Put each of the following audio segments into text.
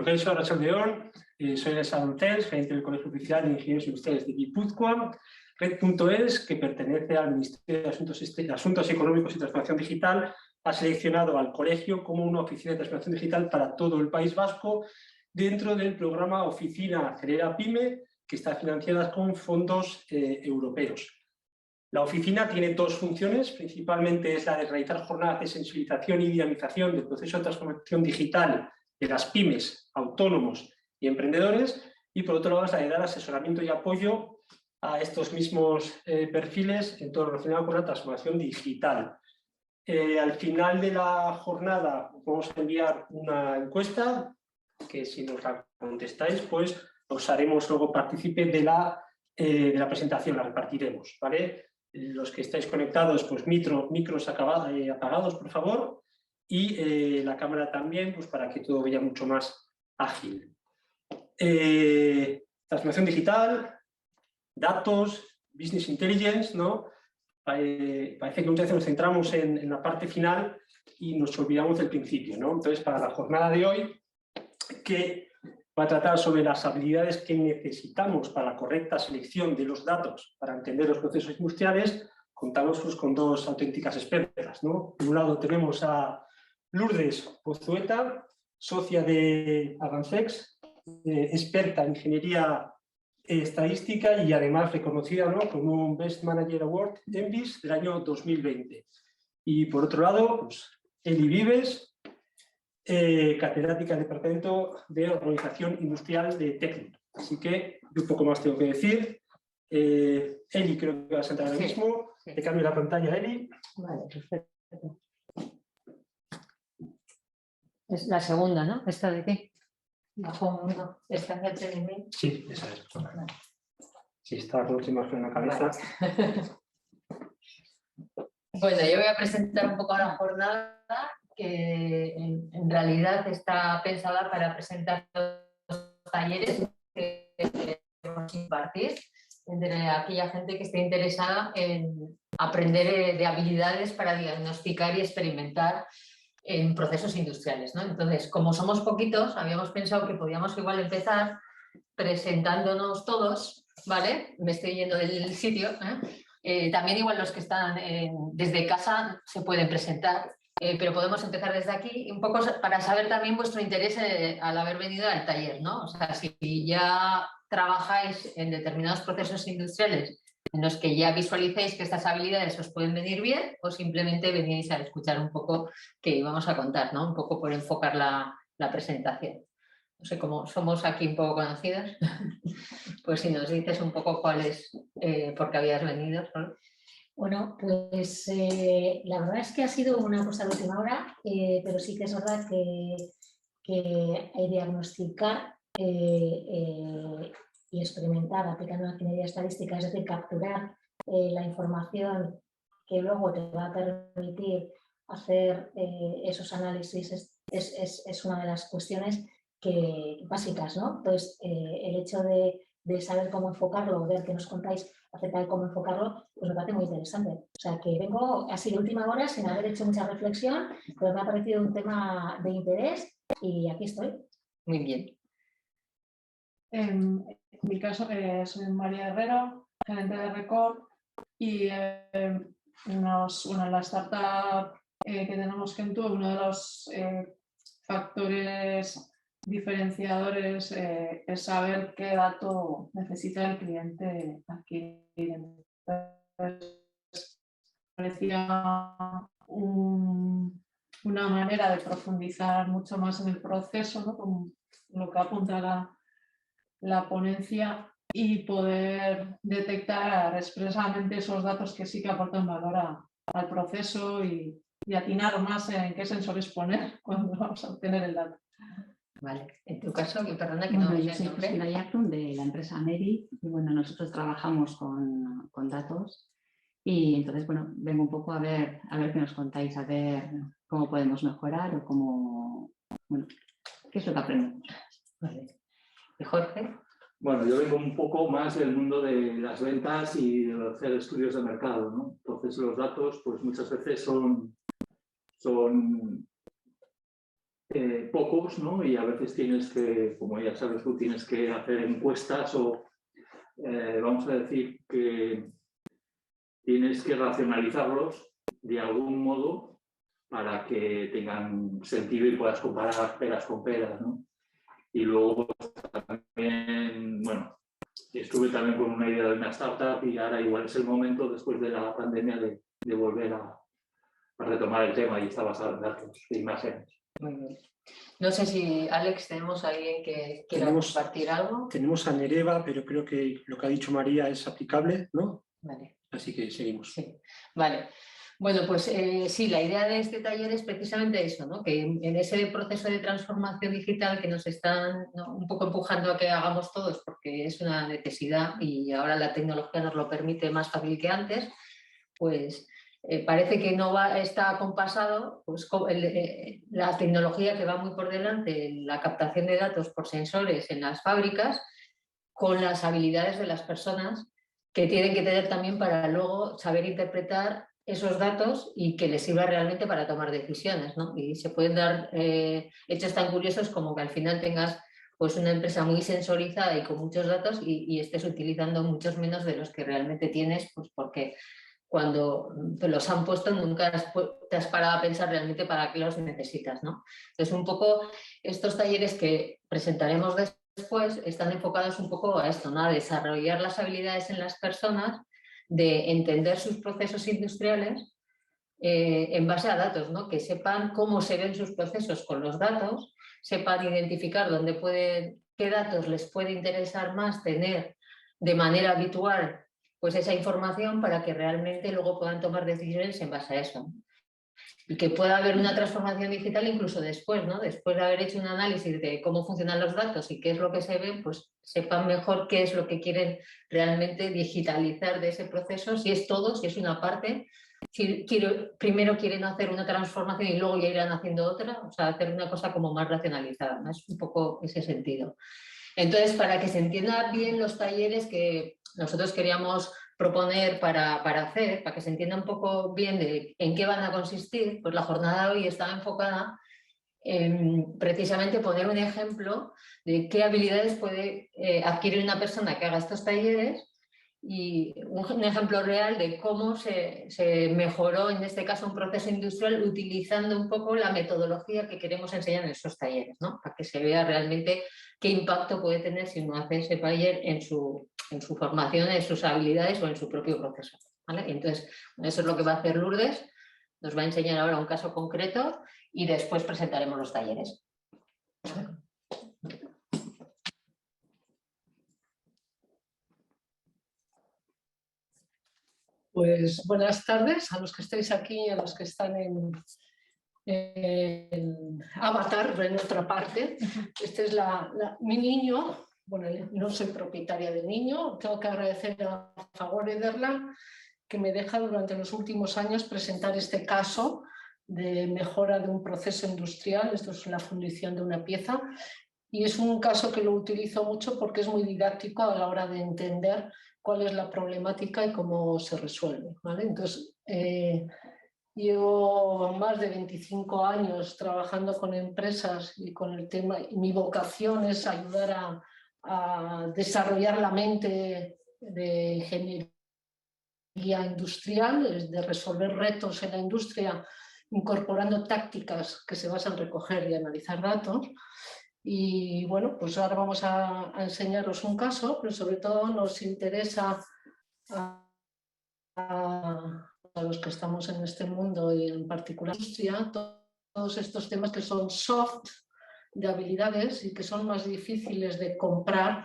profesor Rachel León, soy de Sadoncels, gerente del Colegio Oficial de Ingenieros Industriales de Guipúzcoa. Red.es, que pertenece al Ministerio de Asuntos Económicos y Transformación Digital, ha seleccionado al colegio como una oficina de transformación digital para todo el País Vasco dentro del programa Oficina Acelera Pyme, que está financiada con fondos europeos. La oficina tiene dos funciones, principalmente es la de realizar jornadas de sensibilización y dinamización del proceso de transformación digital de las pymes, autónomos y emprendedores, y por otro lado es la de dar asesoramiento y apoyo a estos mismos perfiles en todo lo relacionado con la transformación digital. Al final de la jornada vamos a enviar una encuesta que, si nos la contestáis, pues os haremos luego partícipe de la presentación, la repartiremos, ¿vale? Los que estáis conectados, pues micros apagados, por favor, y la cámara también, pues para que todo vaya mucho más ágil. Transformación digital, datos, business intelligence, ¿no? Parece que muchas veces nos centramos en la parte final y nos olvidamos del principio, ¿no? Entonces, para la jornada de hoy, que va a tratar sobre las habilidades que necesitamos para la correcta selección de los datos para entender los procesos industriales, contamos pues con dos auténticas expertas, ¿no? Por un lado tenemos a Lourdes Pozueta, socia de Avancex, experta en ingeniería estadística y además reconocida, ¿no?, como un Best Manager Award ENVIS del año 2020. Y por otro lado, pues, Eli Vives, catedrática del Departamento de Organización Industrial de Técnico. Así que un poco más tengo que decir. Eli, creo que vas a entrar ahora mismo. Sí. Te cambio la pantalla, Eli. Vale, perfecto. Es la segunda, ¿no? ¿Esta de qué? Bajo uno. ¿Esta es de TNM? Sí, esa es. Vale. Sí, está con una imagen en la cabeza. Vale. Bueno, yo voy a presentar un poco la jornada, que en realidad está pensada para presentar los talleres que queremos impartir entre aquella gente que esté interesada en aprender de habilidades para diagnosticar y experimentar en procesos industriales, ¿no? Entonces, como somos poquitos, habíamos pensado que podíamos igual empezar presentándonos todos, ¿vale? Me estoy yendo del sitio, también igual los que están desde casa se pueden presentar, pero podemos empezar desde aquí un poco para saber también vuestro interés al haber venido al taller, ¿no? O sea, si ya trabajáis en determinados procesos industriales en los que ya visualicéis que estas habilidades os pueden venir bien, o simplemente venís a escuchar un poco qué íbamos a contar, ¿no? Un poco por enfocar la presentación. No sé cómo somos aquí un poco conocidas, pues si nos dices un poco cuál es, por qué habías venido, ¿no? Bueno, pues la verdad es que ha sido una cosa de última hora, pero sí que es verdad que diagnosticar y experimentar aplicando la ingeniería estadística, es decir, capturar la información que luego te va a permitir hacer esos análisis es una de las cuestiones básicas, ¿no? Entonces, el hecho de saber cómo enfocarlo, ver qué nos contáis acerca de cómo enfocarlo, pues me parece muy interesante. O sea, que vengo así de última hora sin haber hecho mucha reflexión, pero me ha parecido un tema de interés y aquí estoy. Muy bien. En mi caso, soy María Herrero, gerente de Record, y la startup que tenemos Kentu, uno de los factores diferenciadores es saber qué dato necesita el cliente adquirir. Entonces, parecía una manera de profundizar mucho más en el proceso, ¿no? Con lo que apunta la ponencia, y poder detectar expresamente esos datos que sí que aportan valor al proceso y atinar más en qué sensores poner cuando vamos a obtener el dato. Vale, en tu caso, perdona que bueno, no yo soy Cristina Yactum de la empresa Meri, y bueno, nosotros trabajamos con datos, y entonces, bueno, vengo un poco a ver qué nos contáis, a ver cómo podemos mejorar o cómo, bueno, qué es lo que aprendemos. Vale. ¿Y Jorge? Bueno, yo vengo un poco más del mundo de las ventas y de hacer estudios de mercado, ¿no? Entonces los datos pues muchas veces son pocos, ¿no? Y a veces tienes que, como ya sabes tú, tienes que hacer encuestas o vamos a decir que tienes que racionalizarlos de algún modo para que tengan sentido y puedas comparar peras con peras, ¿no? Y luego también, bueno, estuve también con una idea de una startup y ahora igual es el momento después de la pandemia de volver a retomar el tema y está basado en datos e imágenes. Muy bien. No sé si, Alex, tenemos a alguien que quiera compartir algo. Tenemos a Nereva, pero creo que lo que ha dicho María es aplicable, ¿no? Vale. Así que seguimos. Sí. Vale. Bueno, pues sí, la idea de este taller es precisamente eso, ¿no? Que en ese proceso de transformación digital que nos están, ¿no?, un poco empujando a que hagamos todos, porque es una necesidad y ahora la tecnología nos lo permite más fácil que antes, pues parece que no está acompasado pues, la tecnología que va muy por delante en la captación de datos por sensores en las fábricas con las habilidades de las personas que tienen que tener también para luego saber interpretar esos datos y que les sirva realmente para tomar decisiones, ¿no? Y se pueden dar hechos tan curiosos como que al final tengas pues, una empresa muy sensorizada y con muchos datos y estés utilizando muchos menos de los que realmente tienes, pues porque cuando te los han puesto nunca te has parado a pensar realmente para qué los necesitas, ¿no? Entonces, un poco estos talleres que presentaremos después están enfocados un poco a esto, ¿no? A desarrollar las habilidades en las personas de entender sus procesos industriales en base a datos, ¿no? Que sepan cómo se ven sus procesos con los datos, sepan identificar qué datos les puede interesar más tener de manera habitual pues esa información para que realmente luego puedan tomar decisiones en base a eso. Y que pueda haber una transformación digital incluso después, ¿no? Después de haber hecho un análisis de cómo funcionan los datos y qué es lo que se ve, pues sepan mejor qué es lo que quieren realmente digitalizar de ese proceso, si es todo, si es una parte, si primero quieren hacer una transformación y luego ya irán haciendo otra, o sea, hacer una cosa como más racionalizada, ¿no? Es un poco ese sentido. Entonces, para que se entiendan bien los talleres que nosotros queríamos proponer para hacer, para que se entienda un poco bien de en qué van a consistir, pues la jornada de hoy está enfocada en precisamente poner un ejemplo de qué habilidades puede adquirir una persona que haga estos talleres y un ejemplo real de cómo se mejoró en este caso un proceso industrial utilizando un poco la metodología que queremos enseñar en esos talleres, ¿no? Para que se vea realmente qué impacto puede tener si uno hace ese taller en su formación, en sus habilidades o en su propio proceso, ¿vale? Entonces, eso es lo que va a hacer Lourdes, nos va a enseñar ahora un caso concreto y después presentaremos los talleres. Pues buenas tardes a los que estáis aquí y a los que están en Avatar, en otra parte. Este es mi niño. Bueno, no soy propietaria del niño. Tengo que agradecer a Fagor Ederland que me deja durante los últimos años presentar este caso de mejora de un proceso industrial. Esto es la fundición de una pieza. Y es un caso que lo utilizo mucho porque es muy didáctico a la hora de entender cuál es la problemática y cómo se resuelve, ¿vale? Entonces, llevo más de 25 años trabajando con empresas y con el tema, y mi vocación es ayudar a desarrollar la mente de ingeniería industrial, de resolver retos en la industria, incorporando tácticas que se basan en recoger y analizar datos. Y bueno, pues ahora vamos a enseñaros un caso, pero sobre todo nos interesa a los que estamos en este mundo y en particular industria, todos estos temas que son soft, de habilidades y que son más difíciles de comprar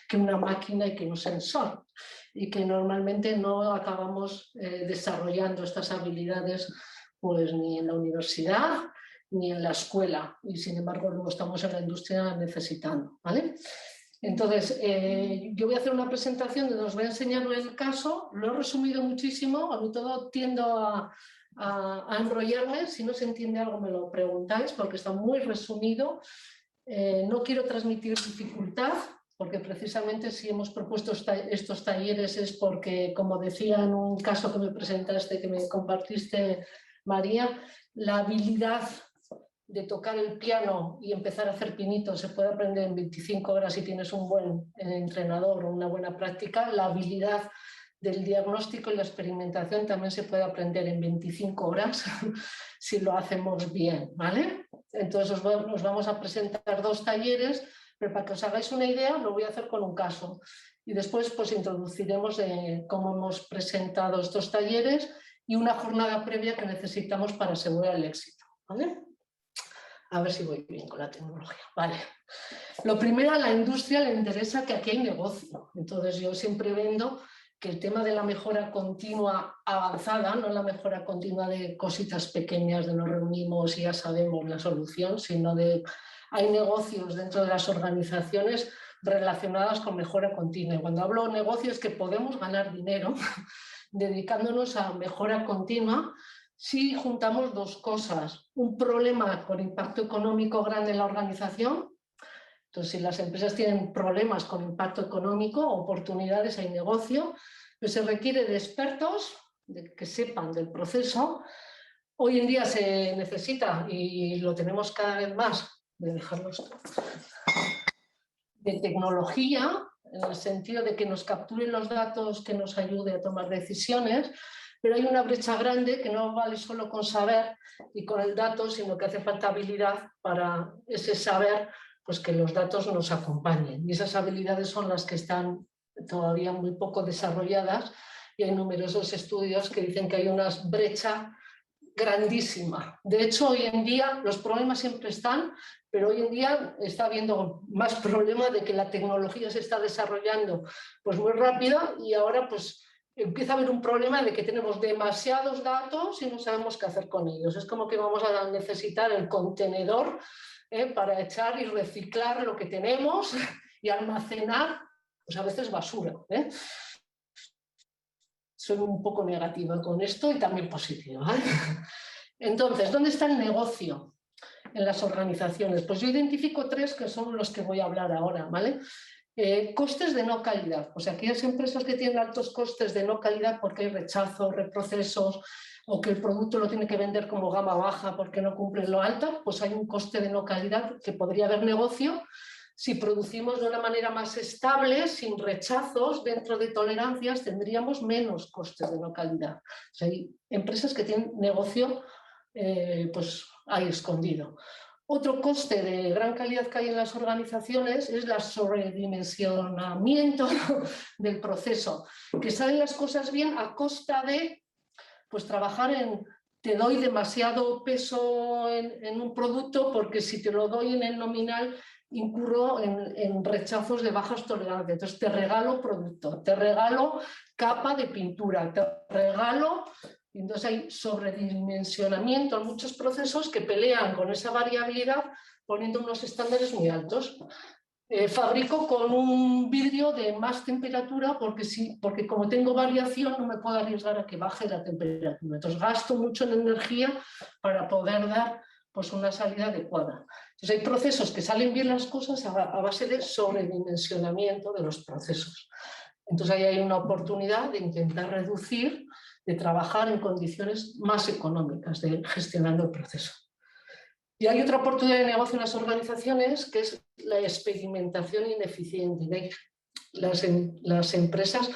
que una máquina y que un sensor, y que normalmente no acabamos desarrollando estas habilidades pues ni en la universidad ni en la escuela, y sin embargo luego estamos en la industria necesitando, ¿vale? Entonces, yo voy a hacer una presentación donde os voy a enseñar el caso. Lo he resumido muchísimo, a mí todo tiendo a enrollarme. Si no se entiende algo me lo preguntáis porque está muy resumido. No quiero transmitir dificultad, porque precisamente si hemos propuesto estos talleres es porque, como decía en un caso que me presentaste, que me compartiste, María, la habilidad de tocar el piano y empezar a hacer pinitos se puede aprender en 25 horas si tienes un buen entrenador o una buena práctica. La habilidad del diagnóstico y la experimentación también se puede aprender en 25 horas si lo hacemos bien, ¿vale? Entonces os vamos a presentar 2 talleres, pero para que os hagáis una idea lo voy a hacer con un caso. Y después pues introduciremos cómo hemos presentado estos talleres y una jornada previa que necesitamos para asegurar el éxito, ¿vale? A ver si voy bien con la tecnología. Vale. Lo primero, a la industria le interesa que aquí hay negocio. Entonces yo siempre vendo que el tema de la mejora continua avanzada, no la mejora continua de cositas pequeñas de nos reunimos y ya sabemos la solución, sino de hay negocios dentro de las organizaciones relacionadas con mejora continua. Y cuando hablo de negocios es que podemos ganar dinero dedicándonos a mejora continua si juntamos 2 cosas. Un problema con impacto económico grande en la organización. Entonces, si las empresas tienen problemas con impacto económico, oportunidades, hay negocio, pues se requiere de expertos que sepan del proceso. Hoy en día se necesita, y lo tenemos cada vez más, de tecnología, en el sentido de que nos capturen los datos, que nos ayude a tomar decisiones, pero hay una brecha grande que no vale solo con saber y con el dato, sino que hace falta habilidad para ese saber, pues que los datos nos acompañen. Y esas habilidades son las que están todavía muy poco desarrolladas y hay numerosos estudios que dicen que hay una brecha grandísima. De hecho, hoy en día los problemas siempre están, pero hoy en día está habiendo más problemas de que la tecnología se está desarrollando pues muy rápida y ahora pues empieza a haber un problema de que tenemos demasiados datos y no sabemos qué hacer con ellos. Es como que vamos a necesitar el contenedor para echar y reciclar lo que tenemos y almacenar, pues a veces basura. Soy un poco negativa con esto y también positiva. Entonces, ¿dónde está el negocio en las organizaciones? Pues yo identifico 3 que son los que voy a hablar ahora, ¿vale? Costes de no calidad. O sea, aquellas empresas que tienen altos costes de no calidad porque hay rechazos, reprocesos, o que el producto lo tiene que vender como gama baja porque no cumple lo alta, pues hay un coste de no calidad que podría haber negocio. Si producimos de una manera más estable, sin rechazos, dentro de tolerancias, tendríamos menos costes de no calidad. O sea, hay empresas que tienen negocio pues ahí escondido. Otro coste de gran calidad que hay en las organizaciones es el sobredimensionamiento del proceso, que salen las cosas bien a costa de pues, trabajar en te doy demasiado peso en un producto porque si te lo doy en el nominal incurro en rechazos de bajas tolerancias. Entonces te regalo producto, te regalo capa de pintura, te regalo... Entonces hay sobredimensionamiento en muchos procesos que pelean con esa variabilidad poniendo unos estándares muy altos. Fabrico con un vidrio de más temperatura porque como tengo variación no me puedo arriesgar a que baje la temperatura. Entonces gasto mucho en energía para poder dar pues, una salida adecuada. Entonces hay procesos que salen bien las cosas a base de sobredimensionamiento de los procesos. Entonces ahí hay una oportunidad de intentar reducir, de trabajar en condiciones más económicas de gestionando el proceso. Y hay otra oportunidad de negocio en las organizaciones que es la experimentación ineficiente. Las empresas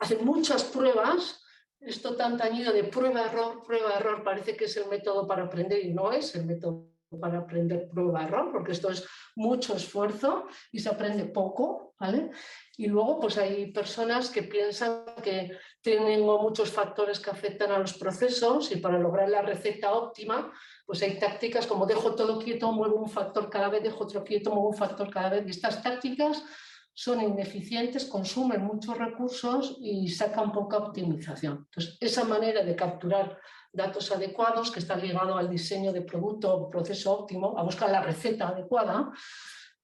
hacen muchas pruebas, esto tan tañido de prueba-error, parece que es el método para aprender y no es el método para aprender prueba-error, porque esto es mucho esfuerzo y se aprende poco, ¿vale? Y luego pues hay personas que piensan que tienen muchos factores que afectan a los procesos y para lograr la receta óptima pues hay tácticas como dejo todo quieto, muevo un factor cada vez, dejo otro quieto, muevo un factor cada vez. Y estas tácticas son ineficientes, consumen muchos recursos y sacan poca optimización. Entonces, esa manera de capturar datos adecuados, que está ligado al diseño de producto o proceso óptimo, a buscar la receta adecuada,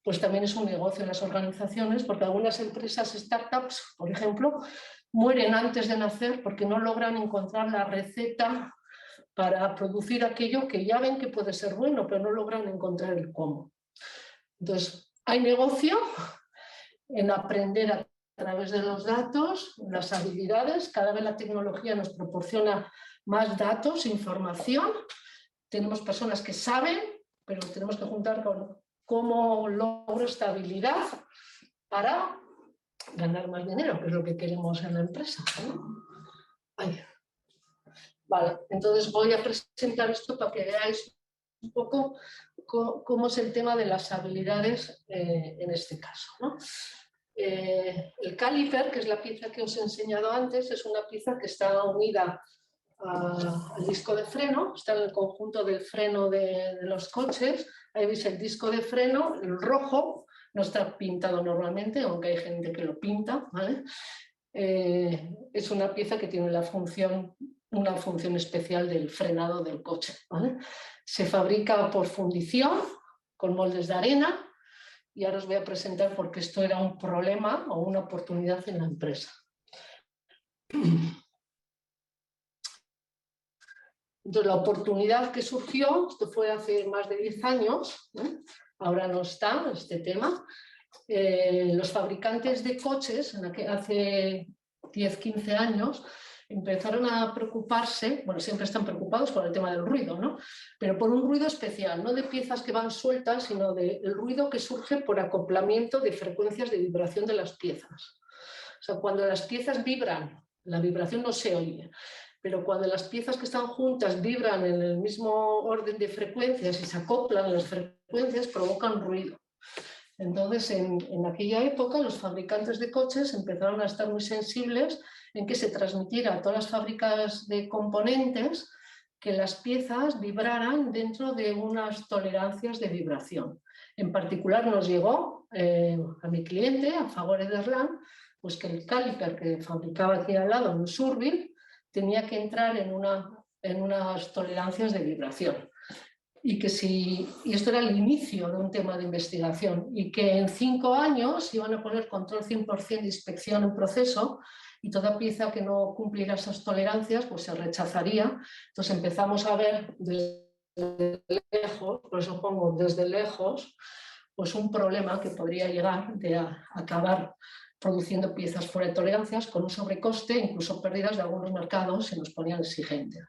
pues también es un negocio en las organizaciones, porque algunas empresas, startups, por ejemplo, mueren antes de nacer porque no logran encontrar la receta para producir aquello que ya ven que puede ser bueno, pero no logran encontrar el cómo. Entonces, hay negocio en aprender a través de los datos, las habilidades. Cada vez la tecnología nos proporciona más datos, información. Tenemos personas que saben pero tenemos que juntar con cómo logro estabilidad para ganar más dinero, que es lo que queremos en la empresa, ¿no? Ay. Vale, entonces voy a presentar esto para que veáis un poco cómo es el tema de las habilidades en este caso, ¿no? El caliper, que es la pieza que os he enseñado antes, es una pieza que está unida al disco de freno, está en el conjunto del freno de los coches. Ahí veis el disco de freno, el rojo, no está pintado normalmente, aunque hay gente que lo pinta, ¿vale? Es una pieza que tiene una función especial del frenado del coche, ¿vale? Se fabrica por fundición con moldes de arena y ahora os voy a presentar por qué esto era un problema o una oportunidad en la empresa. Entonces, la oportunidad que surgió, esto fue hace más de 10 años, ¿eh? Ahora no está este tema. Los fabricantes de coches, hace 10-15 años, empezaron a preocuparse, bueno, siempre están preocupados por el tema del ruido, ¿no? Pero por un ruido especial, no de piezas que van sueltas, sino del ruido que surge por acoplamiento de frecuencias de vibración de las piezas. O sea, cuando las piezas vibran, la vibración no se oye, pero cuando las piezas que están juntas vibran en el mismo orden de frecuencias y se acoplan las frecuencias, provocan ruido. Entonces, en aquella época, los fabricantes de coches empezaron a estar muy sensibles en que se transmitiera a todas las fábricas de componentes que las piezas vibraran dentro de unas tolerancias de vibración. En particular nos llegó a mi cliente, a Fagor Ederland, pues que el caliper que fabricaba aquí al lado, en Surville, tenía que entrar en unas tolerancias de vibración. Y esto era el inicio de un tema de investigación, y que en 5 años iban a poner control 100% de inspección en proceso, y toda pieza que no cumpliera esas tolerancias pues se rechazaría. Entonces empezamos a ver desde lejos, por eso pongo desde lejos, pues un problema que podría llegar de acabar produciendo piezas fuera de tolerancias con un sobrecoste, incluso pérdidas de algunos mercados se nos ponían exigentes.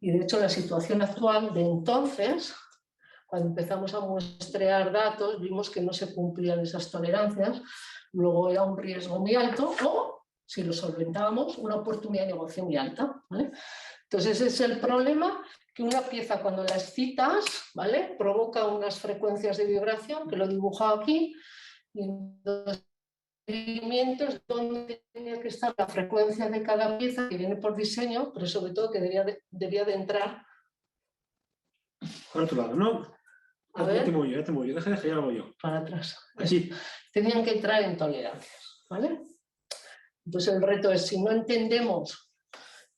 Y de hecho la situación actual de entonces, cuando empezamos a muestrear datos, vimos que no se cumplían esas tolerancias, luego era un riesgo muy alto o, si lo solventábamos, una oportunidad de negocio muy alta, ¿vale? Entonces ese es el problema, que una pieza cuando la excitas, ¿vale?, provoca unas frecuencias de vibración, que lo he dibujado aquí, y entonces es donde tenía que estar la frecuencia de cada pieza, que viene por diseño, pero sobre todo que debía de entrar. Por otro lado, ¿no? A ver. Ya te muevo yo, deja, ya lo hago yo. Para atrás. Así. Tenían que entrar en tolerancias, ¿vale? Entonces el reto es, si no entendemos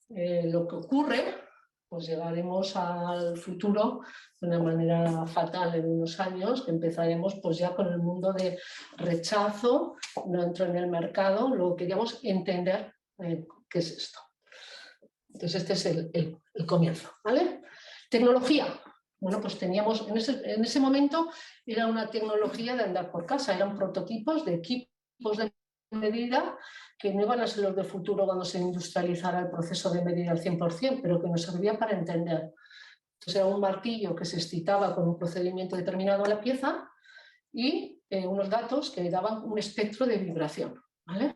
lo que ocurre, pues llegaremos al futuro de una manera fatal en unos años, que empezaremos pues ya con el mundo de rechazo, no entro en el mercado, luego queríamos entender qué es esto. Entonces este es el comienzo, ¿vale? Tecnología. Bueno, pues teníamos, en ese momento era una tecnología de andar por casa, eran prototipos de equipos de medida que no iban a ser los de futuro cuando se industrializara el proceso de medida al 100%, pero que nos servía para entender. Entonces era un martillo que se excitaba con un procedimiento determinado a la pieza y unos datos que daban un espectro de vibración, ¿vale?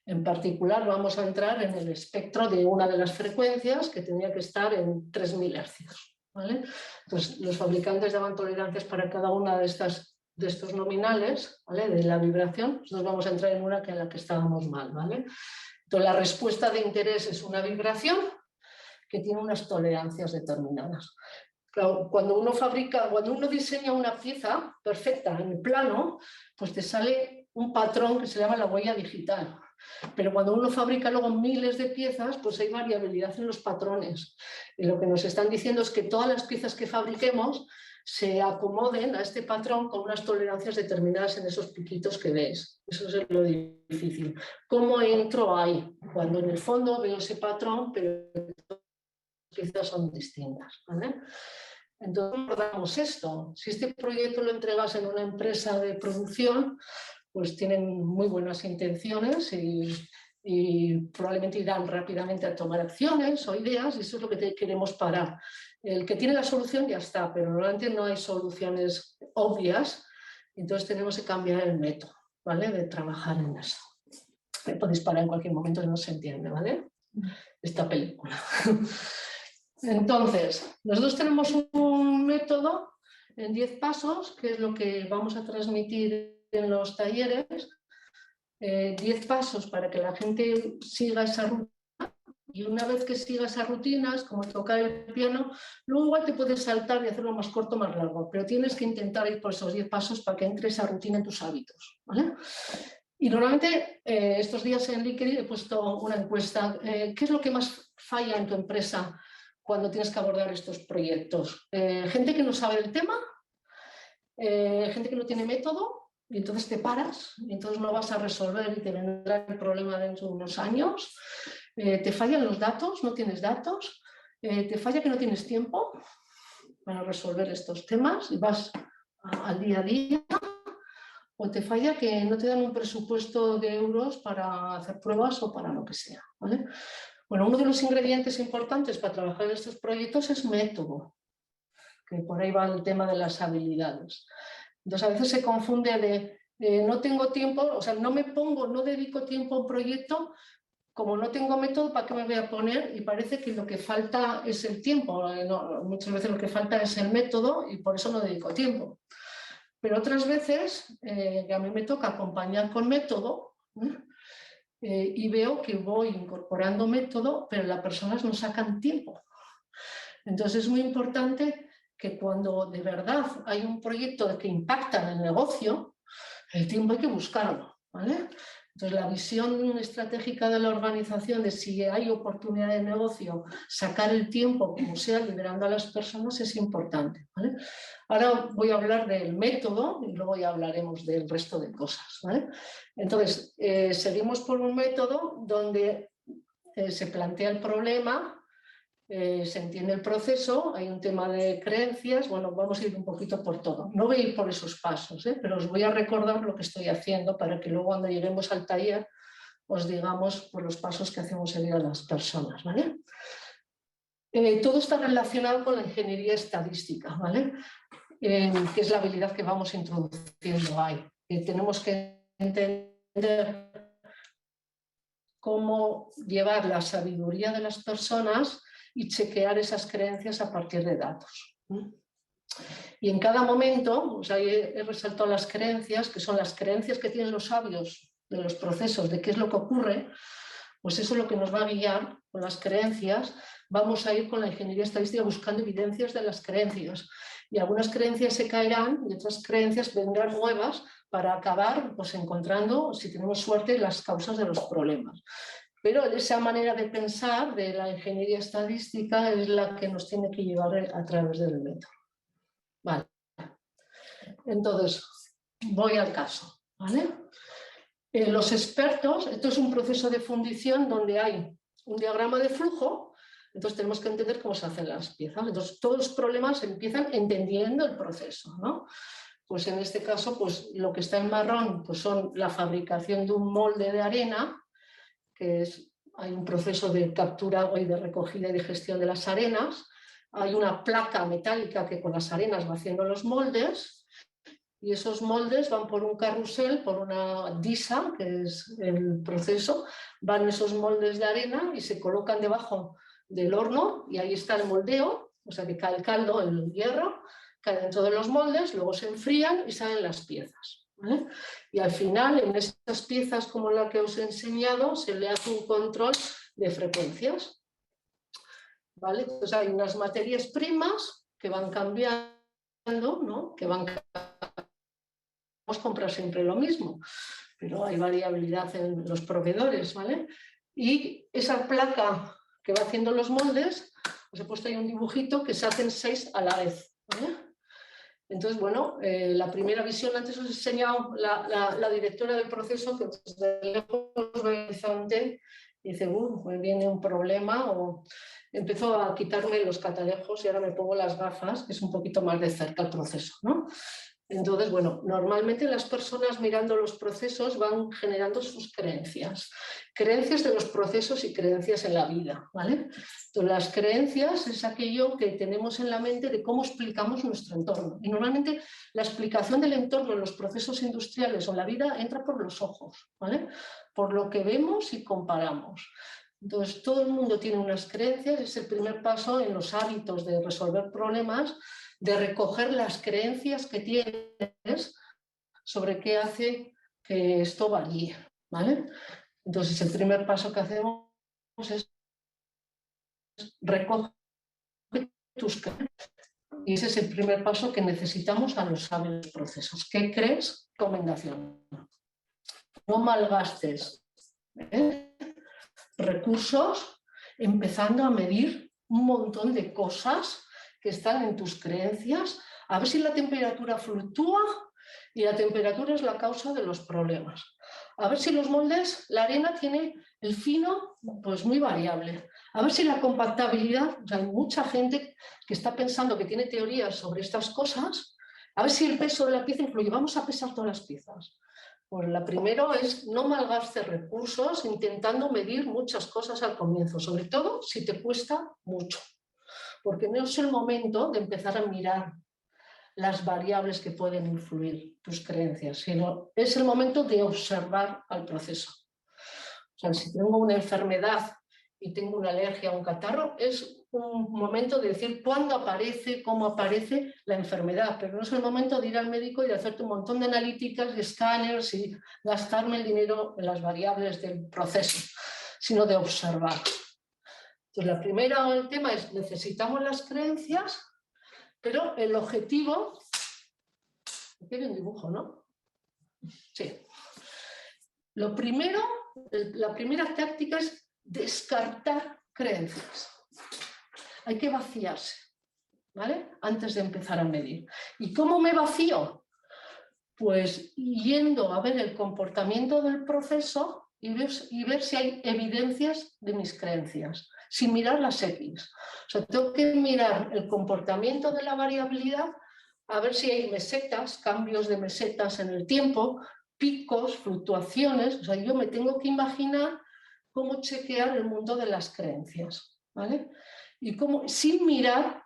En particular vamos a entrar en el espectro de una de las frecuencias que tenía que estar en 3000 Hz. ¿Vale? Entonces, los fabricantes daban tolerancias para cada una de estos nominales, ¿vale?, de la vibración. Nosotros vamos a entrar en una en la que estábamos mal, ¿vale? Entonces, la respuesta de interés es una vibración que tiene unas tolerancias determinadas. Claro, cuando uno diseña una pieza perfecta en el plano, pues te sale un patrón que se llama la huella digital. Pero cuando uno fabrica luego miles de piezas, pues hay variabilidad en los patrones. Y lo que nos están diciendo es que todas las piezas que fabriquemos se acomoden a este patrón con unas tolerancias determinadas en esos piquitos que veis. Eso es lo difícil. ¿Cómo entro ahí? Cuando en el fondo veo ese patrón, pero las piezas son distintas, ¿vale? Entonces, recordamos esto. Si este proyecto lo entregas en una empresa de producción, pues tienen muy buenas intenciones y probablemente irán rápidamente a tomar acciones o ideas, y eso es lo que queremos parar. El que tiene la solución ya está, pero normalmente no hay soluciones obvias, entonces tenemos que cambiar el método, ¿vale? De trabajar en eso. Me podéis parar en cualquier momento que no se entiende, ¿vale? Esta película. Entonces, nosotros tenemos un método en 10 pasos, que es lo que vamos a transmitir en los talleres. 10 pasos para que la gente siga esa rutina, y una vez que siga esas rutinas, como tocar el piano, luego igual te puedes saltar y hacerlo más corto o más largo, pero tienes que intentar ir por esos 10 pasos para que entre esa rutina en tus hábitos, ¿vale? Y normalmente estos días en LinkedIn he puesto una encuesta. ¿Qué es lo que más falla en tu empresa cuando tienes que abordar estos proyectos? Gente que no sabe del tema, gente que no tiene método, y entonces te paras y entonces no vas a resolver y te vendrá el problema dentro de unos años. Te fallan los datos, no tienes datos. Te falla que no tienes tiempo para resolver estos temas y vas al día a día. O te falla que no te dan un presupuesto de euros para hacer pruebas o para lo que sea, ¿vale? Bueno, uno de los ingredientes importantes para trabajar en estos proyectos es método, que por ahí va el tema de las habilidades. Entonces a veces se confunde de no tengo tiempo, o sea, no dedico tiempo a un proyecto, como no tengo método, ¿para qué me voy a poner? Y parece que lo que falta es el tiempo, muchas veces lo que falta es el método y por eso no dedico tiempo. Pero otras veces que a mí me toca acompañar con método y veo que voy incorporando método, pero las personas no sacan tiempo. Entonces es muy importante que cuando de verdad hay un proyecto que impacta en el negocio, el tiempo hay que buscarlo, ¿vale? Entonces la visión estratégica de la organización de si hay oportunidad de negocio, sacar el tiempo como sea, liderando a las personas es importante, ¿vale? Ahora voy a hablar del método y luego ya hablaremos del resto de cosas, ¿vale? Entonces seguimos por un método donde se plantea el problema, se entiende el proceso, hay un tema de creencias, bueno, vamos a ir un poquito por todo. No voy a ir por esos pasos, pero os voy a recordar lo que estoy haciendo para que luego cuando lleguemos al taller os digamos por los pasos que hacemos seguir a las personas, ¿vale? Todo está relacionado con la ingeniería estadística, ¿vale? Que es la habilidad que vamos introduciendo ahí. Tenemos que entender cómo llevar la sabiduría de las personas y chequear esas creencias a partir de datos. Y en cada momento, o sea, he resaltado las creencias, que son las creencias que tienen los sabios de los procesos, de qué es lo que ocurre, pues eso es lo que nos va a guiar con las creencias. Vamos a ir con la ingeniería estadística buscando evidencias de las creencias. Y algunas creencias se caerán y otras creencias vendrán nuevas para acabar pues, encontrando, si tenemos suerte, las causas de los problemas. Pero esa manera de pensar de la ingeniería estadística es la que nos tiene que llevar a través del método. Vale. Entonces, voy al caso. ¿Vale? Los expertos, esto es un proceso de fundición donde hay un diagrama de flujo, entonces tenemos que entender cómo se hacen las piezas. Entonces, todos los problemas empiezan entendiendo el proceso, ¿no? Pues en este caso, pues lo que está en marrón pues son la fabricación de un molde de arena, que hay un proceso de captura y de recogida y de gestión de las arenas, hay una placa metálica que con las arenas va haciendo los moldes y esos moldes van por un carrusel, por una disa, que es el proceso, van esos moldes de arena y se colocan debajo del horno y ahí está el moldeo, o sea que cae el caldo, el hierro, cae dentro de los moldes, luego se enfrían y salen las piezas. ¿Vale? Y al final, en estas piezas como la que os he enseñado, se le hace un control de frecuencias. ¿Vale? Entonces hay unas materias primas que van cambiando, ¿no? Que van comprar siempre lo mismo, pero hay variabilidad en los proveedores, ¿vale? Y esa placa que va haciendo los moldes, os he puesto ahí un dibujito que se hacen 6 a la vez, ¿vale? Entonces, bueno, la primera visión, antes os he enseñado la directora del proceso que desde lejos ve el horizonte y dice, me viene un problema, o empezó a quitarme los catalejos y ahora me pongo las gafas, que es un poquito más de cerca el proceso, ¿no? Entonces, bueno, normalmente las personas mirando los procesos van generando sus creencias creencias de los procesos y creencias en la vida, ¿vale? Entonces, las creencias es aquello que tenemos en la mente de cómo explicamos nuestro entorno. Y normalmente la explicación del entorno en los procesos industriales o en la vida entra por los ojos, ¿vale? Por lo que vemos y comparamos. Entonces, todo el mundo tiene unas creencias, es el primer paso en los hábitos de resolver problemas, de recoger las creencias que tienes sobre qué hace que esto varíe, ¿vale? Entonces, el primer paso que hacemos es recoger tus creencias. Y ese es el primer paso que necesitamos a los sabios procesos. ¿Qué crees? Recomendación. No malgastes recursos empezando a medir un montón de cosas que están en tus creencias, a ver si la temperatura fluctúa y la temperatura es la causa de los problemas. A ver si los moldes, la arena tiene el fino, pues muy variable. A ver si la compactabilidad, o sea, hay mucha gente que está pensando que tiene teorías sobre estas cosas, a ver si el peso de la pieza influye. Vamos a pesar todas las piezas. Pues la primera es no malgastes recursos intentando medir muchas cosas al comienzo, sobre todo si te cuesta mucho, porque no es el momento de empezar a mirar las variables que pueden influir tus creencias, sino es el momento de observar al proceso. O sea, si tengo una enfermedad y tengo una alergia o un catarro, es un momento de decir cuándo aparece, cómo aparece la enfermedad, pero no es el momento de ir al médico y de hacerte un montón de analíticas, de escáneres y gastarme el dinero en las variables del proceso, sino de observar. Entonces, el tema es, necesitamos las creencias, pero el objetivo... Aquí hay un dibujo, ¿no? Sí. Lo primero, la primera táctica es descartar creencias. Hay que vaciarse, ¿vale? Antes de empezar a medir. ¿Y cómo me vacío? Pues yendo a ver el comportamiento del proceso y ver si hay evidencias de mis creencias, sin mirar las X. O sea, tengo que mirar el comportamiento de la variabilidad, a ver si hay mesetas, cambios de mesetas en el tiempo, picos, fluctuaciones. O sea, yo me tengo que imaginar cómo chequear el mundo de las creencias, ¿vale? Y cómo, sin mirar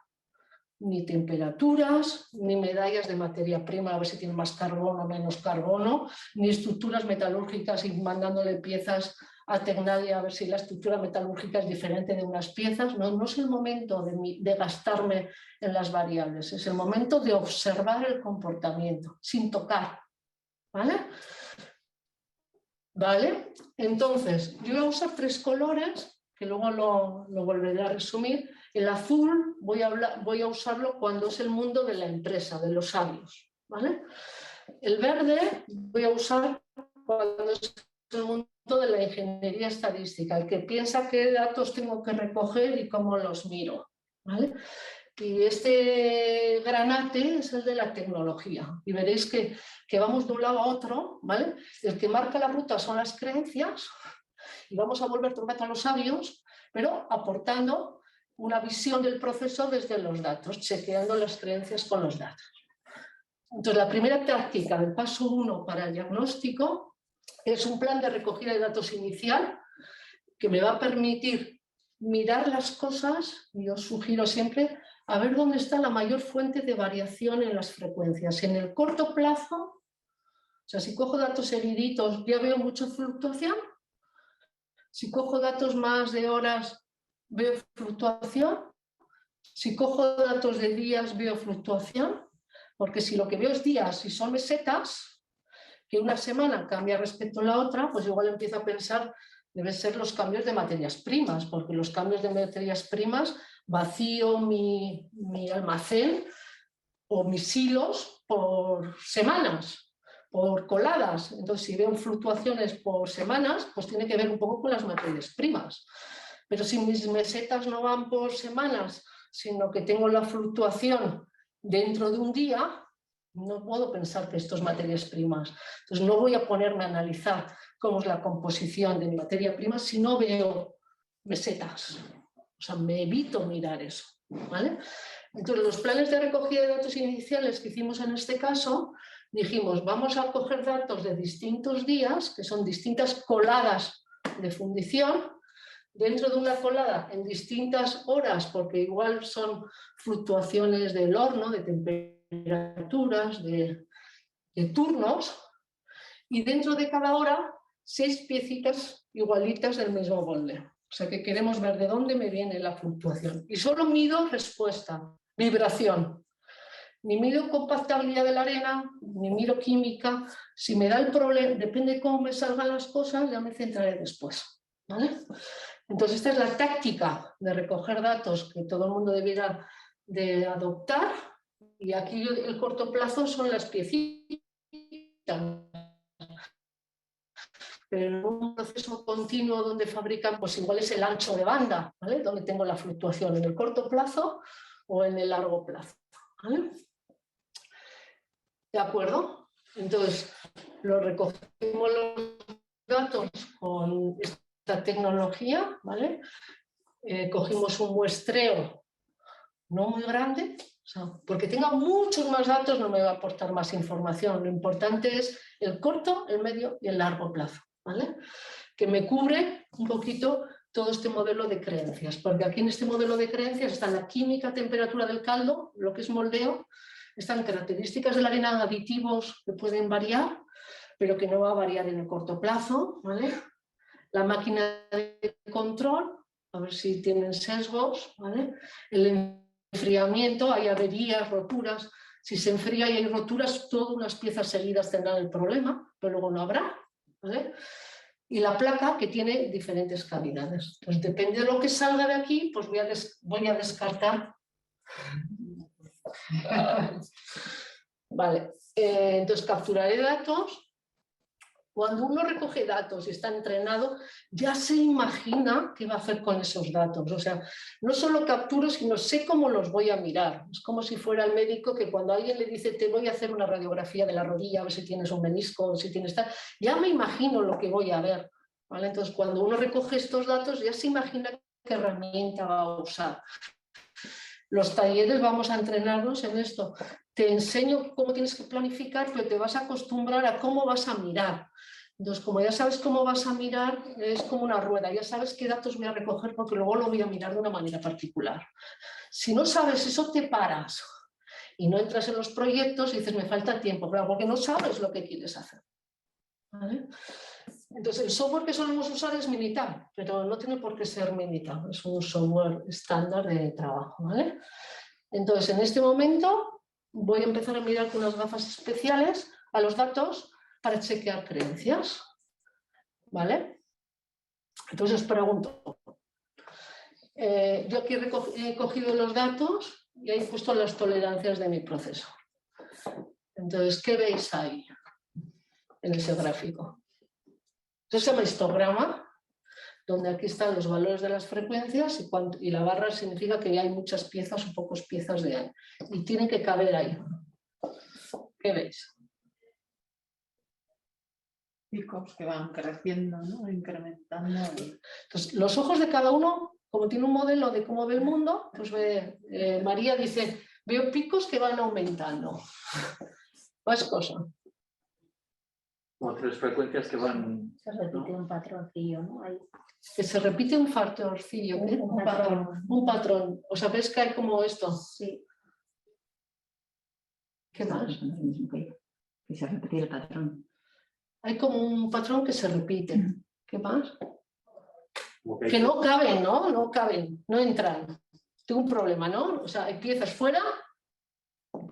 ni temperaturas, ni medallas de materia prima, a ver si tiene más carbono o menos carbono, ni estructuras metalúrgicas y mandándole piezas a Tecnalia a ver si la estructura metalúrgica es diferente de unas piezas. No es el momento de gastarme en las variables, es el momento de observar el comportamiento, sin tocar, ¿vale? ¿Vale? Entonces, yo voy a usar 3 colores, que luego lo volveré a resumir. El azul voy a usarlo cuando es el mundo de la empresa, de los sabios, ¿vale? El verde voy a usar cuando es el mundo de la ingeniería estadística, el que piensa qué datos tengo que recoger y cómo los miro, ¿vale? Y este granate es el de la tecnología. Y veréis que vamos de un lado a otro, ¿vale? El que marca la ruta son las creencias y vamos a volver todo el rato a los sabios, pero aportando una visión del proceso desde los datos, chequeando las creencias con los datos. Entonces, la primera táctica del paso 1 para el diagnóstico es un plan de recogida de datos inicial que me va a permitir mirar las cosas, y os sugiero siempre, a ver dónde está la mayor fuente de variación en las frecuencias. En el corto plazo, o sea, si cojo datos seguiditos, ya veo mucha fluctuación. Si cojo datos más de horas, veo fluctuación. Si cojo datos de días, veo fluctuación. Porque si lo que veo es días y son mesetas, que una semana cambia respecto a la otra, pues igual empiezo a pensar, deben ser los cambios de materias primas, porque los cambios de materias primas vacío mi almacén o mis hilos por semanas, por coladas. Entonces, si veo fluctuaciones por semanas, pues tiene que ver un poco con las materias primas. Pero si mis mesetas no van por semanas, sino que tengo la fluctuación dentro de un día, no puedo pensar que esto es materias primas. Entonces, no voy a ponerme a analizar cómo es la composición de mi materia prima si no veo mesetas. O sea, me evito mirar eso, ¿vale? Entonces, los planes de recogida de datos iniciales que hicimos en este caso, dijimos, vamos a coger datos de distintos días, que son distintas coladas de fundición dentro de una colada en distintas horas, porque igual son fluctuaciones del horno, de temperaturas, de turnos, y dentro de cada hora 6 piecitas igualitas del mismo molde. O sea que queremos ver de dónde me viene la fluctuación. Y solo mido respuesta, vibración. Ni mido compactabilidad de la arena, ni mido química. Si me da el problema, depende de cómo me salgan las cosas, ya me centraré después, ¿vale? Entonces esta es la táctica de recoger datos que todo el mundo debiera de adoptar. Y aquí el corto plazo son las piecitas. Pero en un proceso continuo donde fabrican, pues igual es el ancho de banda, ¿vale? Donde tengo la fluctuación, en el corto plazo o en el largo plazo, ¿vale? ¿De acuerdo? Entonces, recogemos los datos con esta tecnología, ¿vale? Cogimos un muestreo no muy grande, o sea, porque tenga muchos más datos no me va a aportar más información. Lo importante es el corto, el medio y el largo plazo, ¿vale? Que me cubre un poquito todo este modelo de creencias, porque aquí en este modelo de creencias está la química, temperatura del caldo, lo que es moldeo, están características de la arena, aditivos que pueden variar, pero que no va a variar en el corto plazo, ¿vale? La máquina de control, a ver si tienen sesgos, ¿vale? El enfriamiento, hay averías, roturas. Si se enfría y hay roturas, todas unas piezas seguidas tendrán el problema, pero luego no habrá, ¿vale? Y la placa que tiene diferentes cavidades. Entonces, depende de lo que salga de aquí, pues voy a descartar. Vale, entonces capturaré datos. Cuando uno recoge datos y está entrenado, ya se imagina qué va a hacer con esos datos. O sea, no solo capturo, sino sé cómo los voy a mirar. Es como si fuera el médico que cuando alguien le dice te voy a hacer una radiografía de la rodilla, a ver si tienes un menisco, si tienes tal, ya me imagino lo que voy a ver, ¿vale? Entonces, cuando uno recoge estos datos, ya se imagina qué herramienta va a usar. Los talleres vamos a entrenarnos en esto. Te enseño cómo tienes que planificar, pero te vas a acostumbrar a cómo vas a mirar. Entonces, como ya sabes cómo vas a mirar, es como una rueda. Ya sabes qué datos voy a recoger porque luego lo voy a mirar de una manera particular. Si no sabes eso, te paras y no entras en los proyectos y dices, me falta tiempo, claro, porque no sabes lo que quieres hacer, ¿vale? Entonces, el software que solemos usar es Minitab, pero no tiene por qué ser Minitab, es un software estándar de trabajo, ¿vale? Entonces, en este momento voy a empezar a mirar con unas gafas especiales a los datos para chequear creencias, ¿vale? Entonces os pregunto, yo aquí he cogido los datos y he puesto las tolerancias de mi proceso. Entonces, ¿qué veis ahí en ese gráfico? Eso se llama histograma, donde aquí están los valores de las frecuencias y la barra significa que hay muchas piezas o pocas piezas de ahí. Y tienen que caber ahí. ¿Qué veis? Picos que van creciendo, ¿no? Incrementando. Entonces, los ojos de cada uno, como tiene un modelo de cómo ve el mundo, pues María dice, veo picos que van aumentando. Más cosas. O 3 frecuencias que van... Se repite un patroncillo, ¿no? Ahí. Que se repite un factorcillo, ¿qué? Un patrón. Un patrón. O sea, ¿ves que hay como esto? Sí. ¿Qué más? Que se repite el patrón. Hay como un patrón que se repite. ¿Qué más? Okay. Que no caben, ¿no? No caben, no entran. Tengo un problema, ¿no? O sea, hay piezas fuera,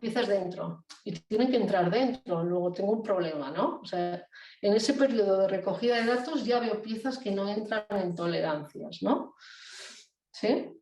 piezas dentro. Y tienen que entrar dentro. Luego tengo un problema, ¿no? O sea, en ese periodo de recogida de datos ya veo piezas que no entran en tolerancias, ¿no? ¿Sí?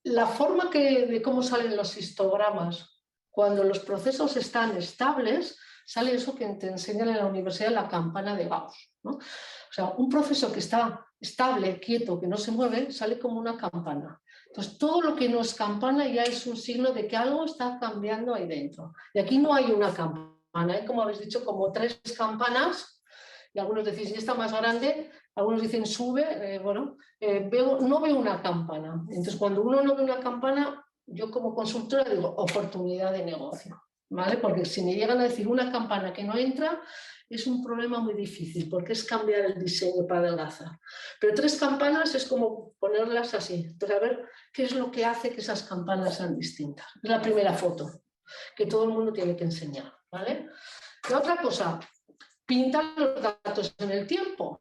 La forma de cómo salen los histogramas, cuando los procesos están estables, sale eso que te enseñan en la universidad, la campana de Gauss, ¿no? O sea, un proceso que está estable, quieto, que no se mueve, sale como una campana. Entonces, todo lo que no es campana ya es un signo de que algo está cambiando ahí dentro. Y aquí no hay una campana, hay, como habéis dicho, como 3 campanas, y algunos decís, ¿y esta más grande? Algunos dicen, sube, no veo una campana. Entonces, cuando uno no ve una campana, yo como consultora digo, oportunidad de negocio, ¿vale? Porque si me llegan a decir una campana que no entra, es un problema muy difícil, porque es cambiar el diseño para adelgazar. Pero 3 campanas es como ponerlas así. Entonces, a ver qué es lo que hace que esas campanas sean distintas. Es la primera foto que todo el mundo tiene que enseñar, ¿vale? La otra cosa, pintar los datos en el tiempo.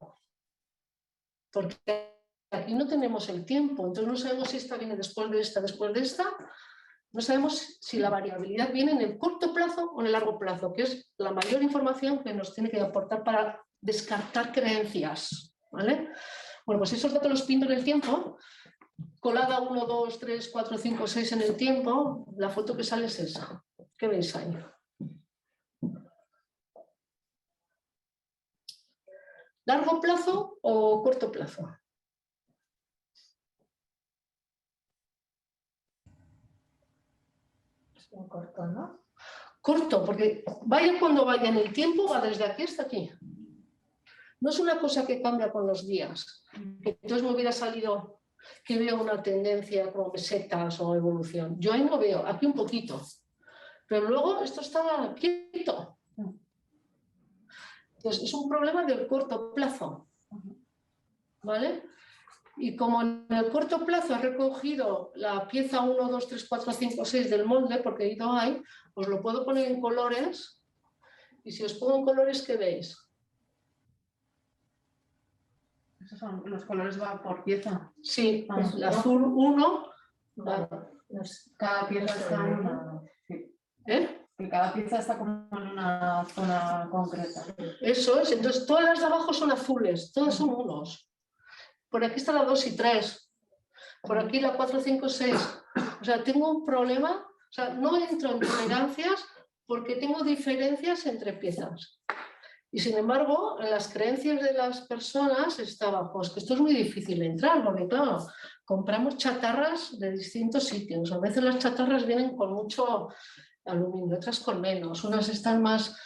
Porque aquí no tenemos el tiempo, entonces no sabemos si esta viene después de esta, no sabemos si la variabilidad viene en el corto plazo o en el largo plazo, que es la mayor información que nos tiene que aportar para descartar creencias, ¿vale? Bueno, pues esos datos los pinto en el tiempo, colada 1, 2, 3, 4, 5, 6 en el tiempo, la foto que sale es esa. ¿Qué veis ahí? ¿Largo plazo o corto plazo? Un corto, ¿no? Corto, porque vaya cuando vaya en el tiempo, va desde aquí hasta aquí. No es una cosa que cambia con los días. Entonces me hubiera salido que veo una tendencia como mesetas o evolución. Yo ahí no veo, aquí un poquito. Pero luego esto está quieto. Entonces es un problema del corto plazo. ¿Vale? Y como en el corto plazo he recogido la pieza 1, 2, 3, 4, 5, 6 del molde, porque he ido ahí, os lo puedo poner en colores. Y si os pongo en colores, ¿qué veis? Esos son, los colores van por pieza. Sí, Ah, el azul 1. Vale. Cada pieza está en una... ¿Eh? Que cada pieza está como en una zona concreta. Eso es, entonces todas las de abajo son azules, todas son unos. Por aquí está la 2 y 3, por aquí la 4, 5, 6. O sea, tengo un problema, o sea, no entro en tolerancias porque tengo diferencias entre piezas. Y sin embargo, en las creencias de las personas estaba, pues que esto es muy difícil de entrar, porque claro, compramos chatarras de distintos sitios. A veces las chatarras vienen con mucho aluminio, otras con menos, unas están más,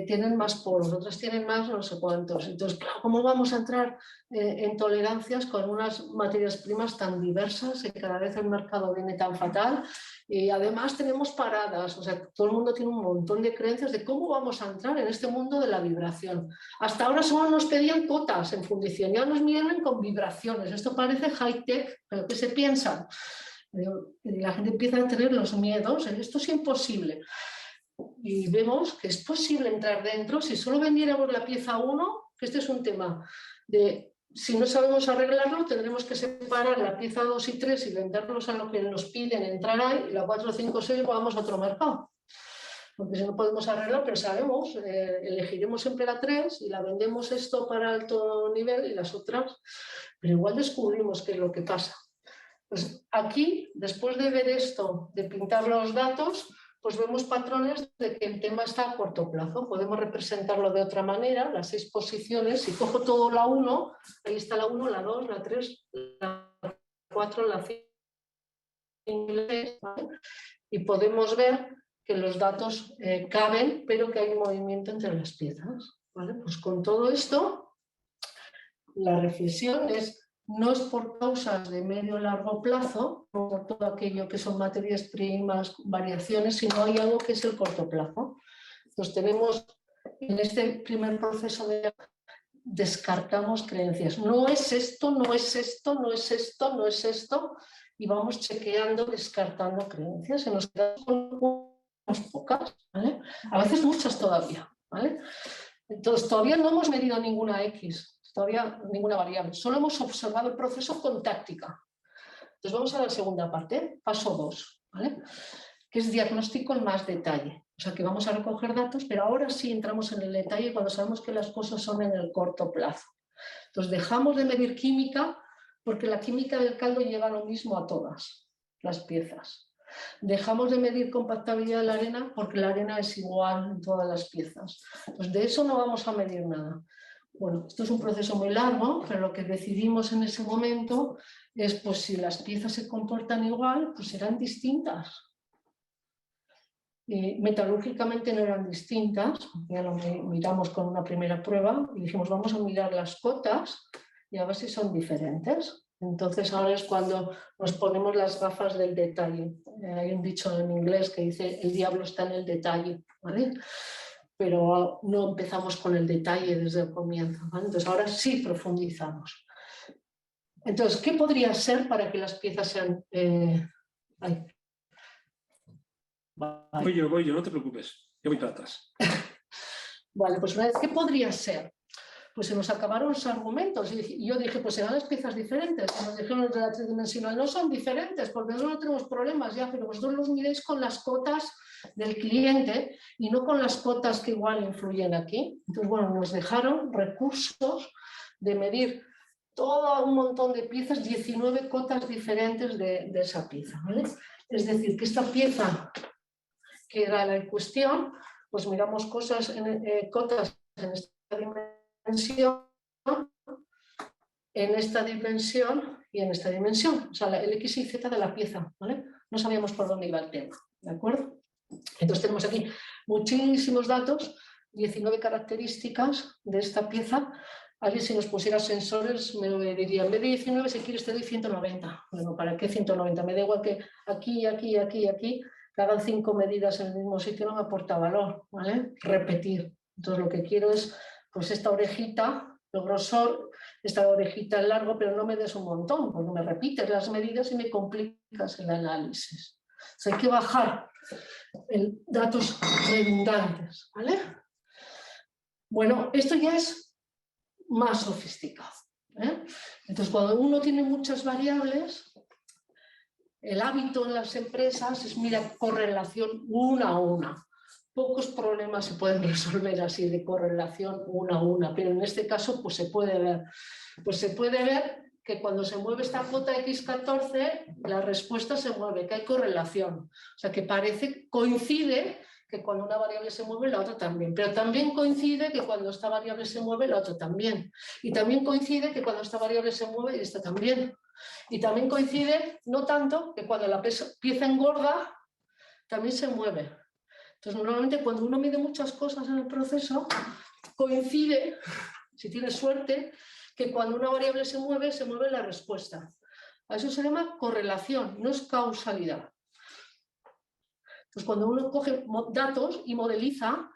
tienen más poros, otras tienen más no sé cuántos. Entonces, claro, ¿cómo vamos a entrar en tolerancias con unas materias primas tan diversas y cada vez el mercado viene tan fatal? Y además tenemos paradas, o sea, todo el mundo tiene un montón de creencias de cómo vamos a entrar en este mundo de la vibración. Hasta ahora solo nos pedían cotas en fundición, ya nos vienen con vibraciones. Esto parece high-tech, pero ¿qué se piensa? La gente empieza a tener los miedos, esto es imposible. Y vemos que es posible entrar dentro si solo vendiéramos la pieza 1, que este es un tema de si no sabemos arreglarlo, tendremos que separar la pieza 2 y 3 y venderlos a lo que nos piden entrar ahí, y la 4, 5, 6 vamos a otro mercado. Porque si no podemos arreglar, pero sabemos, elegiremos siempre la 3 y la vendemos esto para alto nivel y las otras, pero igual descubrimos qué es lo que pasa. Pues aquí, después de ver esto, de pintar los datos, pues vemos patrones de que el tema está a corto plazo. Podemos representarlo de otra manera, las 6 posiciones. Si cojo todo la 1, ahí está la 1, la 2, la 3, la 4, la 5, la 6, ¿vale? Y podemos ver que los datos caben, pero que hay movimiento entre las piezas, ¿vale? Pues con todo esto, la reflexión es: no es por causas de medio o largo plazo, por todo aquello que son materias primas, variaciones, sino hay algo que es el corto plazo. Entonces tenemos en este primer proceso de descartamos creencias. No es esto, no es esto, no es esto, no es esto, y vamos chequeando, descartando creencias. Se nos quedan unas pocas, ¿vale? A veces muchas todavía, ¿vale? Entonces todavía no hemos medido ninguna X. Todavía ninguna variable, solo hemos observado el proceso con táctica. Entonces vamos a la segunda parte, paso 2, ¿vale? Que es diagnóstico en más detalle. O sea que vamos a recoger datos, pero ahora sí entramos en el detalle cuando sabemos que las cosas son en el corto plazo. Entonces dejamos de medir química porque la química del caldo lleva lo mismo a todas las piezas. Dejamos de medir compactabilidad de la arena porque la arena es igual en todas las piezas. Pues de eso no vamos a medir nada. Bueno, esto es un proceso muy largo, pero lo que decidimos en ese momento es, pues si las piezas se comportan igual, pues serán distintas. Metalúrgicamente no eran distintas, ya lo miramos con una primera prueba y dijimos vamos a mirar las cotas y a ver si son diferentes. Entonces ahora es cuando nos ponemos las gafas del detalle. Hay un dicho en inglés que dice el diablo está en el detalle, ¿vale? Pero no empezamos con el detalle desde el comienzo, ¿vale? Entonces ahora sí profundizamos. Entonces, ¿qué podría ser para que las piezas sean... Vale. Voy yo, no te preocupes, yo voy para atrás. Vale, pues una vez, ¿qué podría ser? Pues se nos acabaron los argumentos y yo dije, pues serán las piezas diferentes. Y nos dijeron los de la tridimensional, no son diferentes porque nosotros no tenemos problemas ya, pero vosotros los miréis con las cotas del cliente y no con las cotas que igual influyen aquí. Entonces, bueno, nos dejaron recursos de medir todo un montón de piezas, 19 cotas diferentes de esa pieza, ¿vale? Es decir, que esta pieza que era la cuestión, pues miramos cotas en esta dimensión, en esta dimensión y en esta dimensión, o sea, el X y Z de la pieza, ¿vale? No sabíamos por dónde iba el tema, ¿de acuerdo? Entonces tenemos aquí muchísimos datos, 19 características de esta pieza. Alguien si nos pusiera sensores me diría, en vez de 19 si quieres te doy 190. Bueno, ¿para qué 190? Me da igual que aquí, aquí, aquí, aquí, que hagan 5 medidas en el mismo sitio, no me aporta valor, ¿vale? Repetir. Entonces lo que quiero es, pues esta orejita, el grosor, esta orejita es largo, pero no me des un montón, porque me repites las medidas y me complicas el análisis. O sea, hay que bajar datos redundantes, ¿vale? Bueno, esto ya es más sofisticado, ¿eh? Entonces, cuando uno tiene muchas variables, el hábito en las empresas es mirar correlación una a una. Pocos problemas se pueden resolver así de correlación una a una, pero en este caso pues se puede ver. Pues se puede ver que cuando se mueve esta cota X14, la respuesta se mueve, que hay correlación. O sea, que coincide que cuando una variable se mueve, la otra también. Pero también coincide que cuando esta variable se mueve, la otra también. Y también coincide que cuando esta variable se mueve, esta también. Y también coincide, no tanto, que cuando la pieza engorda, también se mueve. Entonces, normalmente cuando uno mide muchas cosas en el proceso, coincide, si tiene suerte, que cuando una variable se mueve la respuesta. A eso se llama correlación, no es causalidad. Entonces, cuando uno coge datos y modeliza,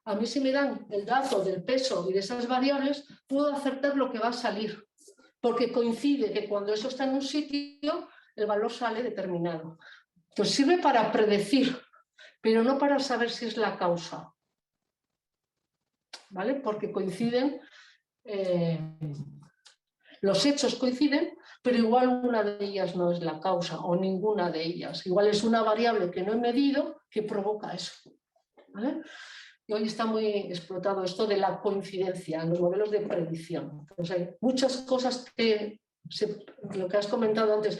a mí si me dan el dato del peso y de esas variables, puedo acertar lo que va a salir, porque coincide que cuando eso está en un sitio, el valor sale determinado. Entonces, sirve para predecir, pero no para saber si es la causa, ¿vale? Porque coinciden, los hechos coinciden, pero igual una de ellas no es la causa o ninguna de ellas. Igual es una variable que no he medido que provoca eso, ¿vale? Y hoy está muy explotado esto de la coincidencia en los modelos de predicción. Entonces hay muchas cosas que, lo que has comentado antes,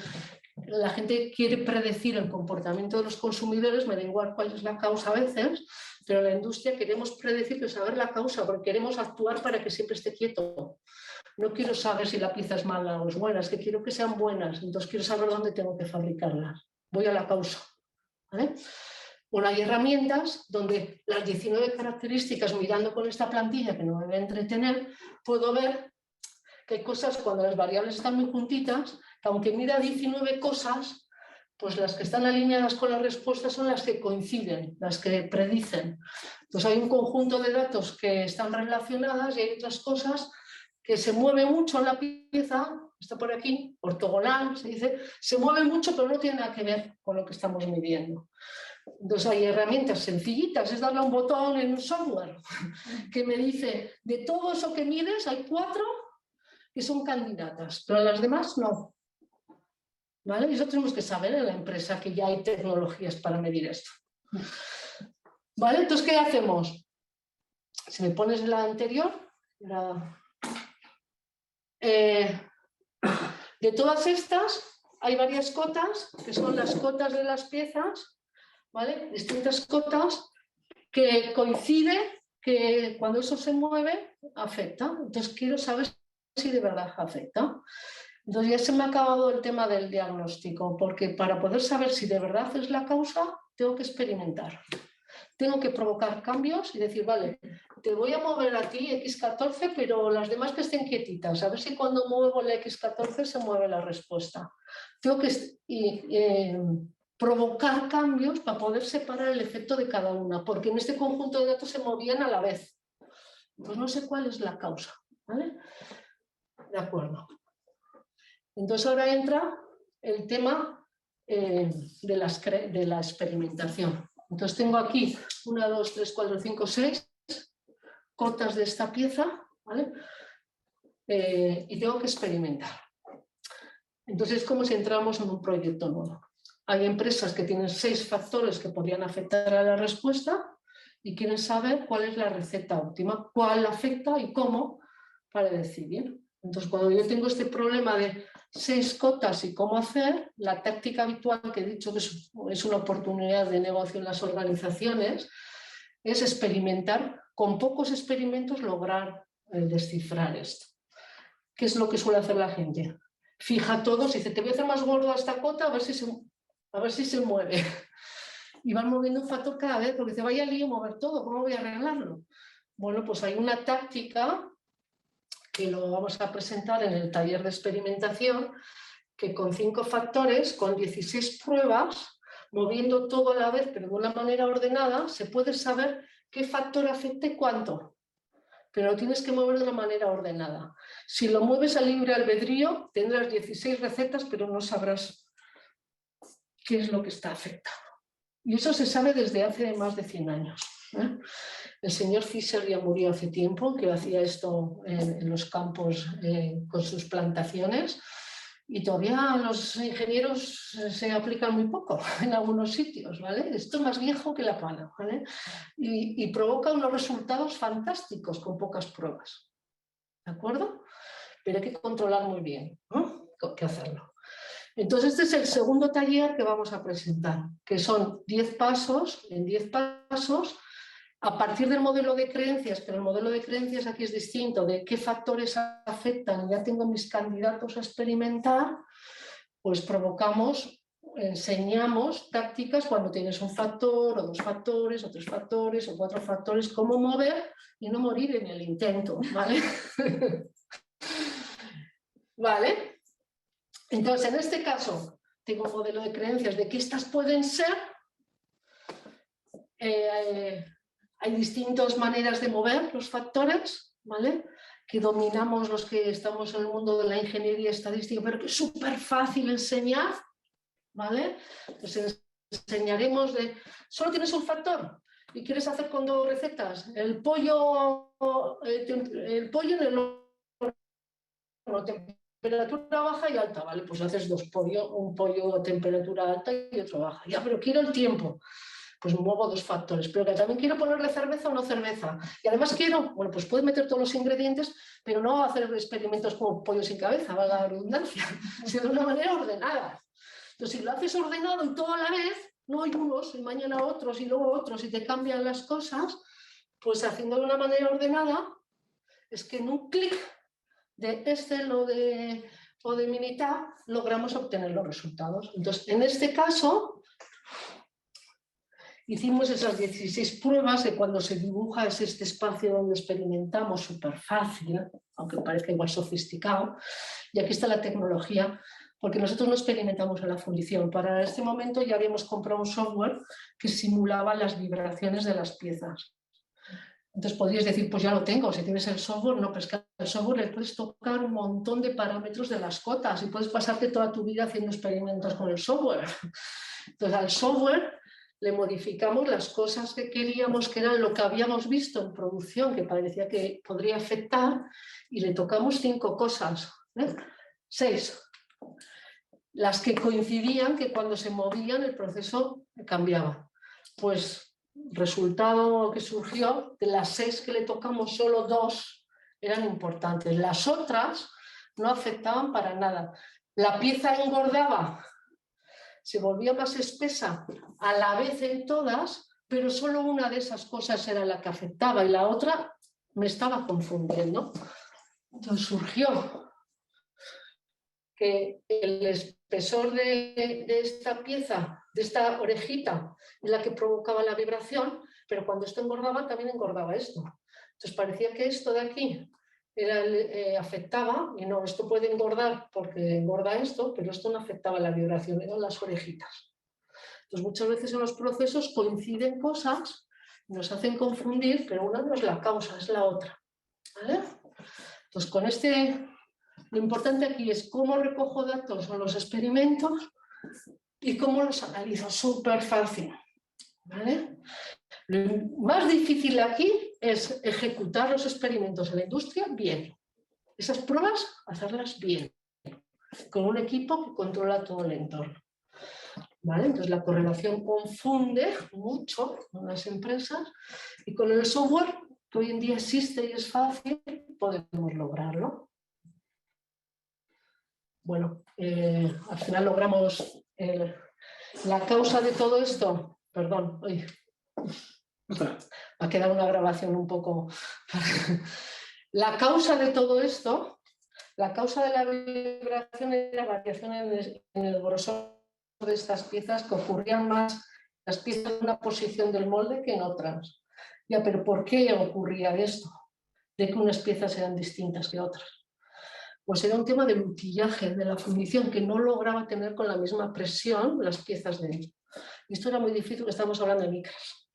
la gente quiere predecir el comportamiento de los consumidores, me da igual cuál es la causa a veces, pero en la industria queremos predecir, pero saber la causa, porque queremos actuar para que siempre esté quieto. No quiero saber si la pieza es mala o es buena, es que quiero que sean buenas, entonces quiero saber dónde tengo que fabricarlas. Voy a la causa, ¿vale? Bueno, hay herramientas donde las 19 características, mirando con esta plantilla que no me va a entretener, puedo ver que hay cosas cuando las variables están muy juntitas, que aunque mira 19 cosas, pues las que están alineadas con la respuesta son las que coinciden, las que predicen. Entonces hay un conjunto de datos que están relacionadas y hay otras cosas que se mueve mucho en la pieza, está por aquí, ortogonal, se dice, se mueve mucho pero no tiene nada que ver con lo que estamos midiendo. Entonces hay herramientas sencillitas, es darle a un botón en un software que me dice, de todo eso que mides hay 4 que son candidatas, pero las demás no. ¿Vale? Y eso tenemos que saber en la empresa que ya hay tecnologías para medir esto. ¿Vale? Entonces, ¿qué hacemos? Si me pones en la anterior, de todas estas hay varias cotas, que son las cotas de las piezas, ¿vale? Distintas cotas que coincide que cuando eso se mueve afecta. Entonces quiero saber si de verdad afecta. Entonces ya se me ha acabado el tema del diagnóstico, porque para poder saber si de verdad es la causa tengo que experimentar. tengo que provocar cambios y decir, vale, te voy a mover a ti X14, pero las demás que estén quietitas, a ver si cuando muevo la X14 se mueve la respuesta. Tengo que provocar cambios para poder separar el efecto de cada una, porque en este conjunto de datos se movían a la vez. Pues no sé cuál es la causa, ¿vale? De acuerdo. Entonces ahora entra el tema de la experimentación. Entonces tengo aquí 1, 2, 3, 4, 5, 6 cotas de esta pieza, ¿vale? Y tengo que experimentar. Entonces es como si entramos en un proyecto nuevo. Hay empresas que tienen 6 factores que podrían afectar a la respuesta y quieren saber cuál es la receta óptima, cuál afecta y cómo para decidir. Entonces, cuando yo tengo este problema de 6 cotas y cómo hacer, la táctica habitual que he dicho que es una oportunidad de negocio en las organizaciones, es experimentar, con pocos experimentos lograr descifrar esto. ¿Qué es lo que suele hacer la gente? Fija todos y dice, te voy a hacer más gorda esta cota a ver si se mueve. Y van moviendo un factor cada vez, porque dice, vaya lío mover todo, ¿cómo voy a arreglarlo? Bueno, pues hay una táctica que lo vamos a presentar en el taller de experimentación, que con 5 factores, con 16 pruebas, moviendo todo a la vez, pero de una manera ordenada, se puede saber qué factor afecta y cuánto. Pero lo tienes que mover de una manera ordenada. Si lo mueves a libre albedrío, tendrás 16 recetas, pero no sabrás qué es lo que está afectado. Y eso se sabe desde hace más de 100 años. El señor Fisher ya murió hace tiempo, que hacía esto en los campos con sus plantaciones, y todavía los ingenieros se aplican muy poco en algunos sitios, ¿vale? Esto es más viejo que la pana, ¿vale? Y provoca unos resultados fantásticos con pocas pruebas, ¿de acuerdo? Pero hay que controlar muy bien, ¿no? ¿Qué hacerlo? Entonces este es el segundo taller que vamos a presentar, que son 10 pasos, en 10 pasos, a partir del modelo de creencias, pero el modelo de creencias aquí es distinto, de qué factores afectan, ya tengo mis candidatos a experimentar, pues enseñamos tácticas cuando tienes un factor, o 2 factores, o 3 factores, o 4 factores, cómo mover y no morir en el intento, ¿vale? ¿Vale? Entonces, en este caso, tengo un modelo de creencias de que estas pueden ser. Hay distintas maneras de mover los factores, ¿vale? Que dominamos los que estamos en el mundo de la ingeniería estadística, pero que es súper fácil enseñar, ¿vale? Entonces enseñaremos de, solo tienes un factor y quieres hacer con 2 recetas, el pollo en el horno, temperatura baja y alta, ¿vale? Pues haces 2 pollos, un pollo a temperatura alta y otro baja. Ya, pero quiero el tiempo. Pues muevo 2 factores, pero que también quiero ponerle cerveza o no cerveza. Y además quiero, bueno, pues puedes meter todos los ingredientes, pero no hacer experimentos como pollo sin cabeza, valga la redundancia, sino de una manera ordenada. Entonces, si lo haces ordenado y todo a la vez, no hay unos y mañana otros y luego otros y te cambian las cosas, pues haciendo de una manera ordenada, es que en un clic de Excel o de Minitab logramos obtener los resultados. Entonces, en este caso, hicimos esas 16 pruebas que cuando se dibuja es este espacio donde experimentamos súper fácil, aunque parezca igual sofisticado, y aquí está la tecnología, porque nosotros no experimentamos en la fundición. Para este momento ya habíamos comprado un software que simulaba las vibraciones de las piezas. Entonces podrías decir, pues ya lo tengo, si tienes el software, no, pero es que al software le puedes tocar un montón de parámetros de las cotas y puedes pasarte toda tu vida haciendo experimentos con el software. Entonces al software le modificamos las cosas que queríamos, que eran lo que habíamos visto en producción, que parecía que podría afectar, y le tocamos 5 cosas, 6. Las que coincidían que cuando se movían el proceso cambiaba. Pues resultado que surgió, de las 6 que le tocamos, solo 2 eran importantes. Las otras no afectaban para nada. La pieza engordaba, se volvía más espesa a la vez en todas, pero solo una de esas cosas era la que afectaba y la otra me estaba confundiendo. Entonces surgió que el espesor de esta pieza de esta orejita es la que provocaba la vibración, pero cuando esto engordaba también engordaba esto. Entonces parecía que esto de aquí afectaba, y no, esto puede engordar porque engorda esto, pero esto no afectaba la vibración, eran las orejitas. Entonces muchas veces en los procesos coinciden cosas, nos hacen confundir, pero una no es la causa, es la otra. ¿Vale? Entonces con lo importante aquí es cómo recojo datos en los experimentos y cómo los analizo, súper fácil. ¿Vale? Lo más difícil aquí es ejecutar los experimentos en la industria bien. Esas pruebas, hacerlas bien, con un equipo que controla todo el entorno. ¿Vale? Entonces la correlación confunde mucho con las empresas y con el software, que hoy en día existe y es fácil, podemos lograrlo. Bueno, al final logramos la causa de todo esto. Perdón, oye, ha quedado una grabación un poco... La causa de todo esto, la causa de la vibración era variación en el grosor de estas piezas, que ocurrían más las piezas en una posición del molde que en otras. Ya, pero ¿por qué ocurría esto? De que unas piezas eran distintas que otras. Pues era un tema del utillaje, de la fundición, que no lograba tener con la misma presión las piezas de él. Y esto era muy difícil, estamos hablando de micras.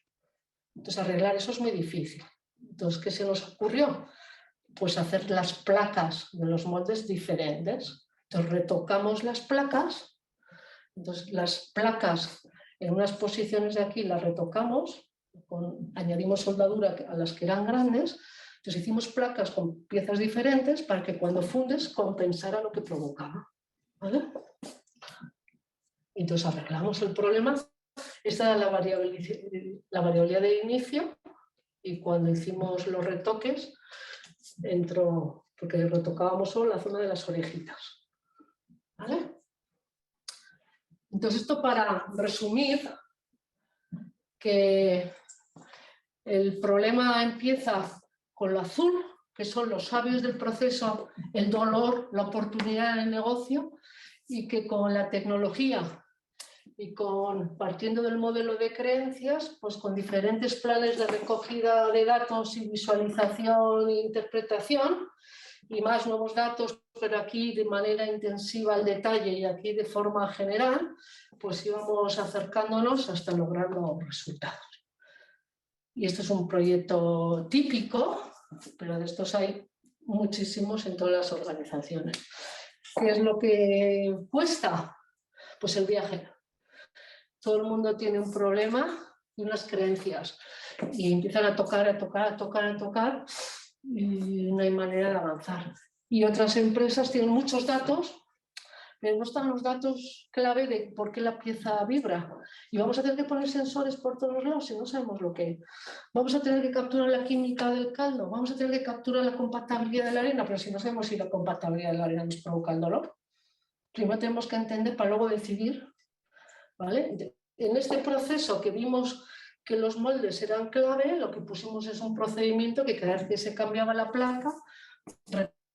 Entonces arreglar eso es muy difícil. Entonces, ¿qué se nos ocurrió? Pues hacer las placas de los moldes diferentes. Entonces retocamos las placas. Entonces las placas en unas posiciones de aquí las retocamos, añadimos soldadura a las que eran grandes. Entonces hicimos placas con piezas diferentes para que cuando fundes compensara lo que provocaba. ¿Vale? Entonces arreglamos el problema. Esta era la variabilidad de inicio, y cuando hicimos los retoques entró, porque retocábamos solo la zona de las orejitas. ¿Vale? Entonces esto para resumir que el problema empieza con lo azul, que son los sabios del proceso, el dolor, la oportunidad del negocio, y que con la tecnología y partiendo del modelo de creencias, pues con diferentes planes de recogida de datos y visualización e interpretación, y más nuevos datos, pero aquí de manera intensiva al detalle y aquí de forma general, pues íbamos acercándonos hasta lograr los resultados. Y esto es un proyecto típico, pero de estos hay muchísimos en todas las organizaciones. ¿Qué es lo que cuesta? Pues el viaje. Todo el mundo tiene un problema y unas creencias y empiezan a tocar y no hay manera de avanzar. Y otras empresas tienen muchos datos, pero no están los datos clave de por qué la pieza vibra. Y vamos a tener que poner sensores por todos lados si no sabemos lo que es. Vamos a tener que capturar la química del caldo, vamos a tener que capturar la compactabilidad de la arena, pero si no sabemos si la compactabilidad de la arena nos provoca el dolor. Primero tenemos que entender para luego decidir. ¿Vale? En este proceso que vimos que los moldes eran clave, lo que pusimos es un procedimiento que cada vez que se cambiaba la placa,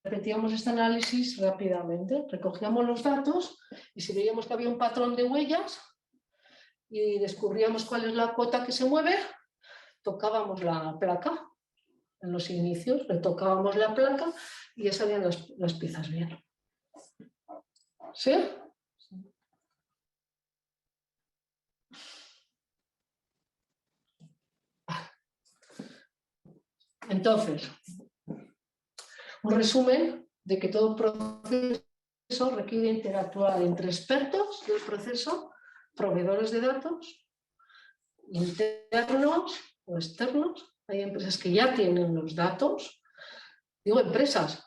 repetíamos este análisis rápidamente, recogíamos los datos y si veíamos que había un patrón de huellas y descubríamos cuál es la cota que se mueve, tocábamos la placa en los inicios, retocábamos la placa y ya salían las piezas bien. ¿Sí? Entonces, un resumen de que todo proceso requiere interactuar entre expertos del proceso, proveedores de datos, internos o externos. Hay empresas que ya tienen los datos, digo empresas,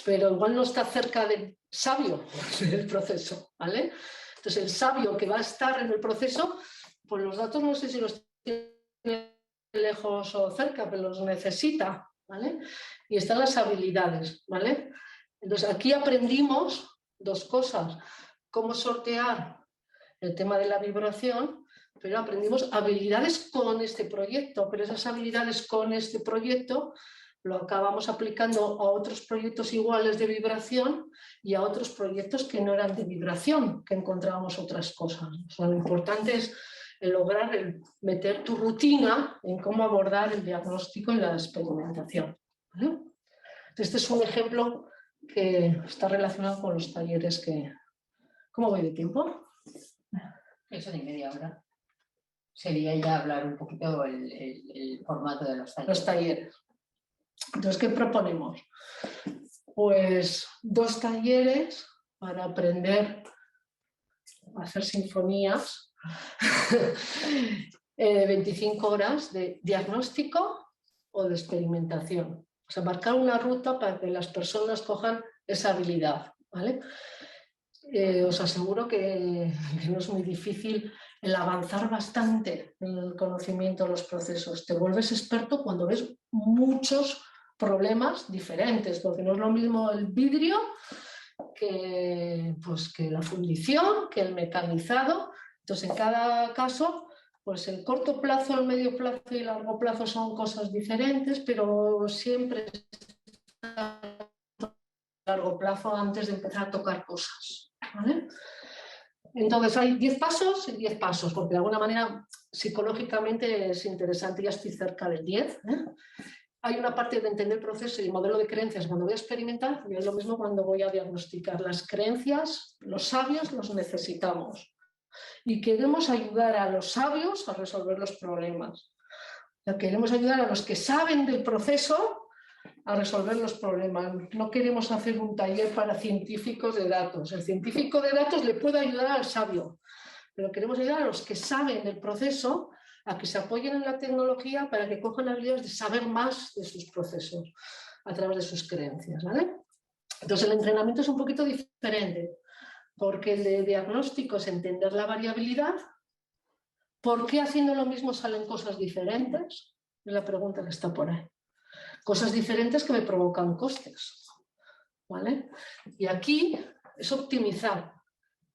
pero igual no está cerca del sabio del proceso, ¿vale? Entonces el sabio que va a estar en el proceso, pues los datos no sé si los tiene lejos o cerca, pero los necesita, ¿vale? Y están las habilidades, ¿vale? Entonces aquí aprendimos dos cosas: cómo sortear el tema de la vibración, pero aprendimos habilidades con este proyecto, pero esas habilidades con este proyecto lo acabamos aplicando a otros proyectos iguales de vibración y a otros proyectos que no eran de vibración, que encontrábamos otras cosas. O sea, lo importante es lograr meter tu rutina en cómo abordar el diagnóstico y la experimentación, ¿vale? Este es un ejemplo que está relacionado con los talleres que... ¿Cómo voy de tiempo? Eso de media hora. Sería ya hablar un poquito el formato de los talleres. Los talleres. Entonces, ¿qué proponemos? Pues 2 talleres para aprender a hacer sinfonías, 25 horas de diagnóstico o de experimentación. O sea, marcar una ruta para que las personas cojan esa habilidad, ¿vale? Os aseguro que no es muy difícil el avanzar bastante en el conocimiento de los procesos. Te vuelves experto cuando ves muchos problemas diferentes, porque no es lo mismo el vidrio que la fundición, que el mecanizado. Entonces, en cada caso, pues el corto plazo, el medio plazo y el largo plazo son cosas diferentes, pero siempre a largo plazo antes de empezar a tocar cosas, ¿vale? Entonces hay 10 pasos y 10 pasos, porque de alguna manera psicológicamente es interesante, ya estoy cerca del 10, ¿eh? Hay una parte de entender el proceso y el modelo de creencias cuando voy a experimentar, y es lo mismo cuando voy a diagnosticar. Las creencias, los sabios los necesitamos y queremos ayudar a los sabios a resolver los problemas. Queremos ayudar a los que saben del proceso a resolver los problemas. No queremos hacer un taller para científicos de datos. El científico de datos le puede ayudar al sabio, pero queremos ayudar a los que saben del proceso a que se apoyen en la tecnología para que cojan habilidades de saber más de sus procesos a través de sus creencias, ¿vale? Entonces el entrenamiento es un poquito diferente, porque el de diagnóstico es entender la variabilidad. ¿Por qué haciendo lo mismo salen cosas diferentes? Es la pregunta que está por ahí. Cosas diferentes que me provocan costes, ¿vale? Y aquí es optimizar,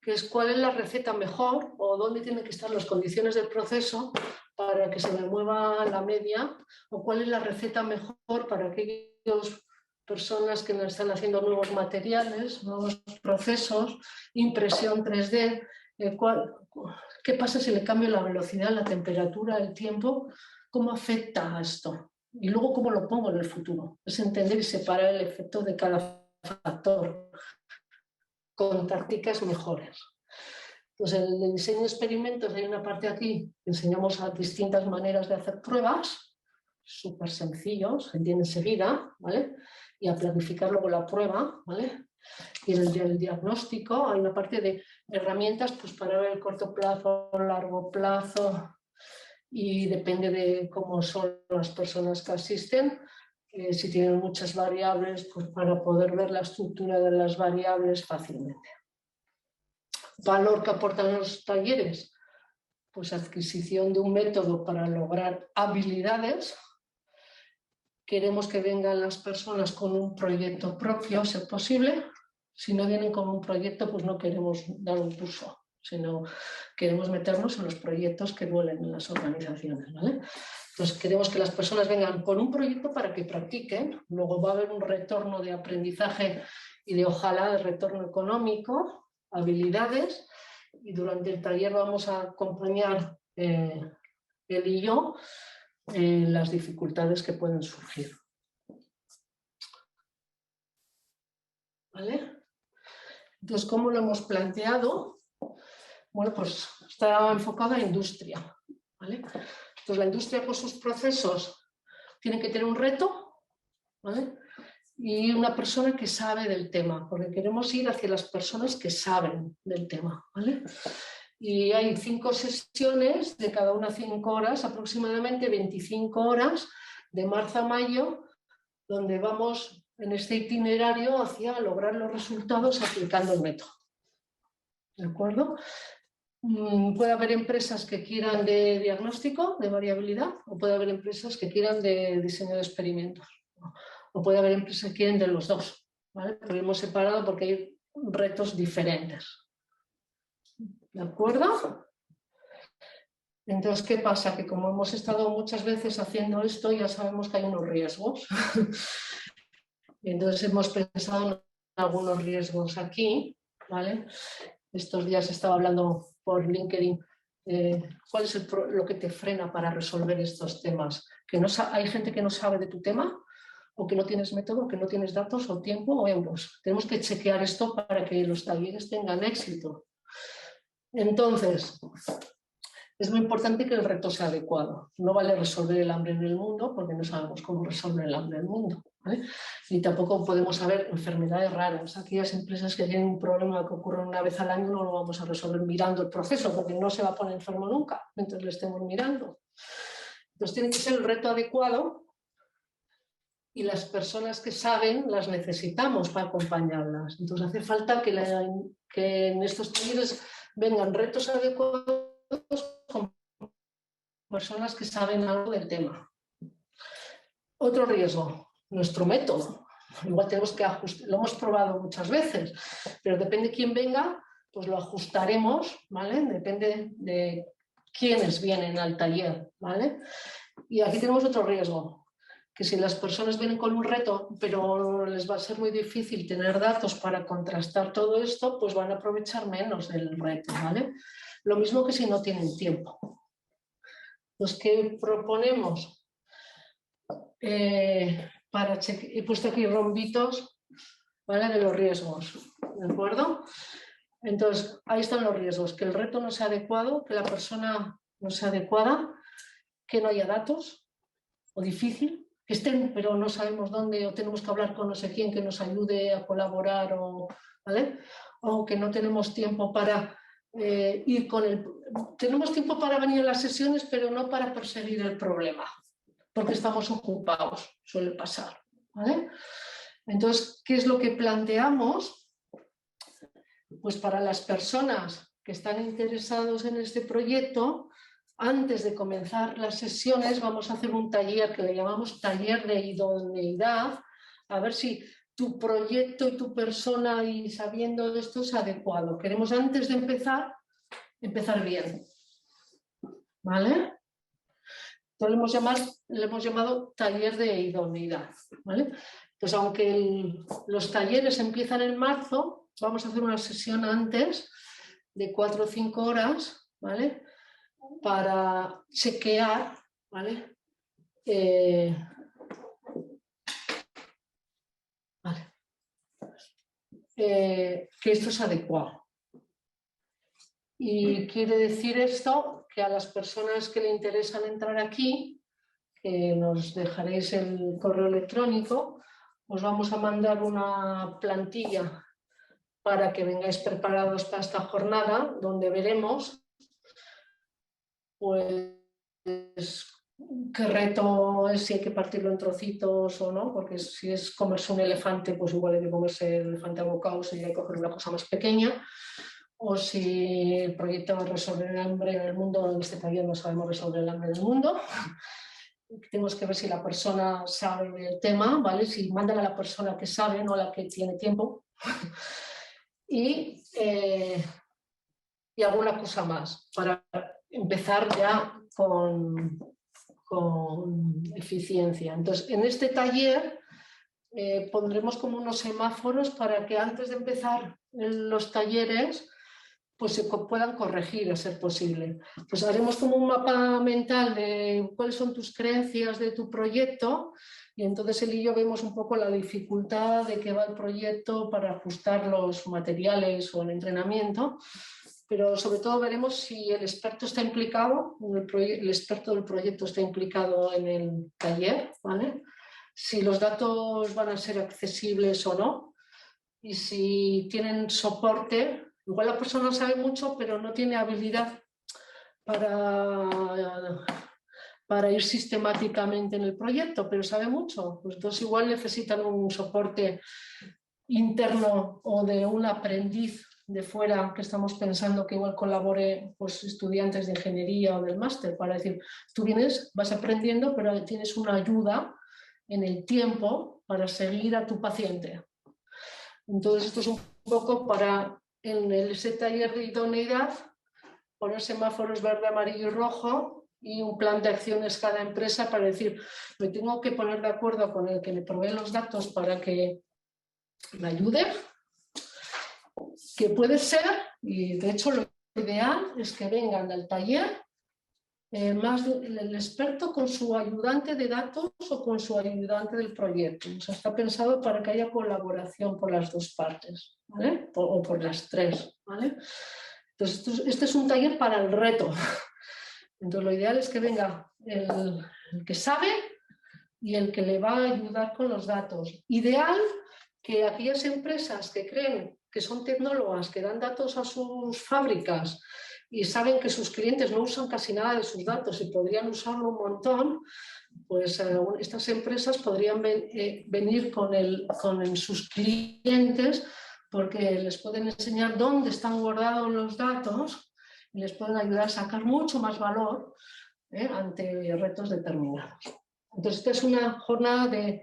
que es cuál es la receta mejor o dónde tienen que estar las condiciones del proceso para que se me mueva la media, o cuál es la receta mejor para aquellas personas que nos están haciendo nuevos materiales, nuevos procesos, impresión 3D, ¿qué pasa si le cambio la velocidad, la temperatura, el tiempo? ¿Cómo afecta a esto? Y luego cómo lo pongo en el futuro. Es entender y separar el efecto de cada factor con tácticas mejores. Pues en el diseño de experimentos hay una parte aquí que enseñamos a distintas maneras de hacer pruebas, súper sencillos, se entiende enseguida, ¿vale? Y a planificar luego la prueba, ¿vale? Y en el diagnóstico hay una parte de herramientas pues, para ver el corto plazo, largo plazo, y depende de cómo son las personas que asisten. Si tienen muchas variables, pues para poder ver la estructura de las variables fácilmente. Valor que aportan los talleres, pues adquisición de un método para lograr habilidades. Queremos que vengan las personas con un proyecto propio, si es posible. Si no vienen con un proyecto, pues no queremos dar un curso, sino queremos meternos en los proyectos que duelen en las organizaciones, ¿vale? Entonces queremos que las personas vengan con un proyecto para que practiquen, luego va a haber un retorno de aprendizaje y de ojalá de retorno económico, habilidades, y durante el taller vamos a acompañar él y yo las dificultades que pueden surgir. ¿Vale? Entonces, ¿cómo lo hemos planteado? Bueno, pues está enfocado a la industria, ¿vale? Entonces, la industria con sus procesos tiene que tener un reto, ¿vale? Y una persona que sabe del tema, porque queremos ir hacia las personas que saben del tema, ¿vale? Y hay 5 sesiones, de cada una 5 horas, aproximadamente 25 horas, de marzo a mayo, donde vamos en este itinerario hacia lograr los resultados aplicando el método. ¿De acuerdo? Puede haber empresas que quieran de diagnóstico, de variabilidad, o puede haber empresas que quieran de diseño de experimentos. O puede haber empresas que quieren de los dos, ¿vale? Pero hemos separado porque hay retos diferentes. ¿De acuerdo? Entonces, ¿qué pasa? Que como hemos estado muchas veces haciendo esto, ya sabemos que hay unos riesgos. Entonces hemos pensado en algunos riesgos aquí, ¿vale? Estos días estaba hablando por LinkedIn. ¿Cuál es lo que te frena para resolver estos temas? Que no, hay gente que no sabe de tu tema, o que no tienes método, que no tienes datos o tiempo o euros. Tenemos que chequear esto para que los talleres tengan éxito. Entonces, es muy importante que el reto sea adecuado. No vale resolver el hambre en el mundo porque no sabemos cómo resolver el hambre en el mundo, ¿vale? Y tampoco podemos saber enfermedades raras. Aquellas empresas que tienen un problema que ocurre una vez al año no lo vamos a resolver mirando el proceso porque no se va a poner enfermo nunca mientras le estemos mirando. Entonces tiene que ser el reto adecuado y las personas que saben las necesitamos para acompañarlas. Entonces hace falta que en estos talleres vengan retos adecuados con personas que saben algo del tema. Otro riesgo, nuestro método. Igual tenemos que ajustar, lo hemos probado muchas veces, pero depende de quién venga, pues lo ajustaremos, ¿vale? Depende de quiénes vienen al taller, ¿vale? Y aquí tenemos otro riesgo, que si las personas vienen con un reto, pero les va a ser muy difícil tener datos para contrastar todo esto, pues van a aprovechar menos del reto, ¿vale? Lo mismo que si no tienen tiempo. Pues, ¿qué proponemos? He puesto aquí rombitos, ¿vale? De los riesgos, ¿de acuerdo? Entonces, ahí están los riesgos, que el reto no sea adecuado, que la persona no sea adecuada, que no haya datos, o difícil, que estén, pero no sabemos dónde, o tenemos que hablar con no sé quién que nos ayude a colaborar, ¿vale? O que no tenemos tiempo para ir con el... Tenemos tiempo para venir a las sesiones, pero no para perseguir el problema, porque estamos ocupados, suele pasar, ¿vale? Entonces, ¿qué es lo que planteamos? Pues para las personas que están interesados en este proyecto, antes de comenzar las sesiones vamos a hacer un taller que le llamamos taller de idoneidad, a ver si tu proyecto y tu persona y sabiendo esto es adecuado. Queremos antes de empezar bien, ¿vale? Entonces le hemos llamado taller de idoneidad, ¿vale? Pues aunque los talleres empiezan en marzo, vamos a hacer una sesión antes de 4 o 5 horas, ¿vale? Para chequear, ¿vale? Que esto es adecuado. Y quiere decir esto que a las personas que le interesan entrar aquí, que nos dejaréis el correo electrónico, os vamos a mandar una plantilla para que vengáis preparados para esta jornada, donde veremos pues qué reto es, si hay que partirlo en trocitos o no, porque si es comerse un elefante, pues igual hay que comerse el elefante a bocados y hay que coger una cosa más pequeña, o si el proyecto va a resolver el hambre en el mundo, en este taller no sabemos resolver el hambre en el mundo. Tenemos que ver si la persona sabe del tema, ¿vale? Si mandan a la persona que sabe, no a la que tiene tiempo. Y alguna cosa más, para empezar ya con eficiencia. Entonces, en este taller pondremos como unos semáforos para que antes de empezar los talleres pues se puedan corregir a ser posible. Pues haremos como un mapa mental de cuáles son tus creencias de tu proyecto y entonces él y yo vemos un poco la dificultad de que va el proyecto para ajustar los materiales o el entrenamiento, pero sobre todo veremos si el experto está implicado, el experto del proyecto está implicado en el taller, ¿vale? Si los datos van a ser accesibles o no y si tienen soporte. Igual la persona sabe mucho, pero no tiene habilidad para ir sistemáticamente en el proyecto, pero sabe mucho. Pues entonces igual necesitan un soporte interno o de un aprendiz de fuera que estamos pensando que igual colabore pues, estudiantes de ingeniería o del máster para decir, tú vienes, vas aprendiendo, pero tienes una ayuda en el tiempo para seguir a tu paciente. Entonces esto es un poco para... En ese taller de idoneidad poner semáforos verde, amarillo y rojo y un plan de acciones cada empresa para decir, me tengo que poner de acuerdo con el que me provee los datos para que me ayude, que puede ser, y de hecho lo ideal es que vengan al taller más el experto con su ayudante de datos o con su ayudante del proyecto. O sea, está pensado para que haya colaboración por las dos partes, ¿vale? O por las tres, ¿vale? Entonces, este es un taller para el reto. Entonces, lo ideal es que venga el que sabe y el que le va a ayudar con los datos. Ideal que aquellas empresas que creen que son tecnólogas, que dan datos a sus fábricas y saben que sus clientes no usan casi nada de sus datos y podrían usarlo un montón, pues estas empresas podrían venir con sus clientes porque les pueden enseñar dónde están guardados los datos y les pueden ayudar a sacar mucho más valor ante retos determinados. Entonces, esta es una jornada de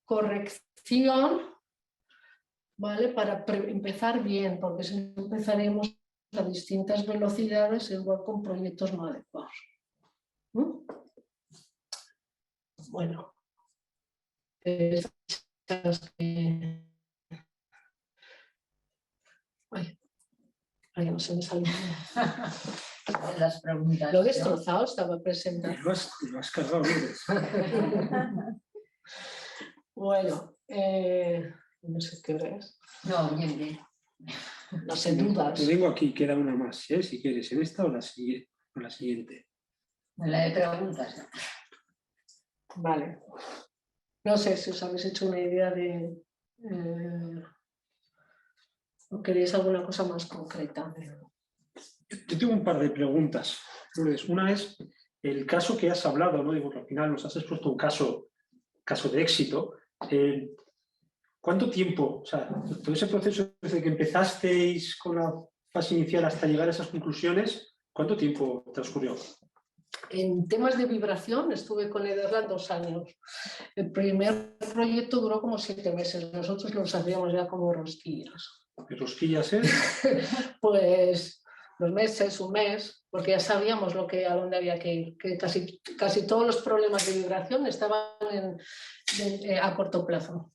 corrección, ¿vale? Para empezar bien, porque si no empezaremos a distintas velocidades, igual con proyectos no adecuados. Bueno, ay, no se me salió. Las preguntas. Lo he destrozado, estaba presentado. Lo has cargado, Lourdes. Bueno, no sé qué hora es. No, bien, bien. No sé, dudas. Te tengo aquí, queda una más, si quieres, en esta o la siguiente. La de preguntas. Vale. No sé si os habéis hecho una idea de... ¿o queréis alguna cosa más concreta? Yo tengo un par de preguntas, Lourdes. Una es el caso que has hablado, ¿no? Digo, que al final nos has expuesto un caso de éxito. ¿Cuánto tiempo, o sea, todo ese proceso desde que empezasteis con la fase inicial hasta llegar a esas conclusiones, cuánto tiempo transcurrió? En temas de vibración estuve con Ederland 2 años. El primer proyecto duró como 7 meses. Nosotros lo hacíamos ya como rosquillas. ¿Qué rosquillas es? Pues 2 meses, un mes, porque ya sabíamos a dónde había que ir. Que casi todos los problemas de vibración estaban a corto plazo.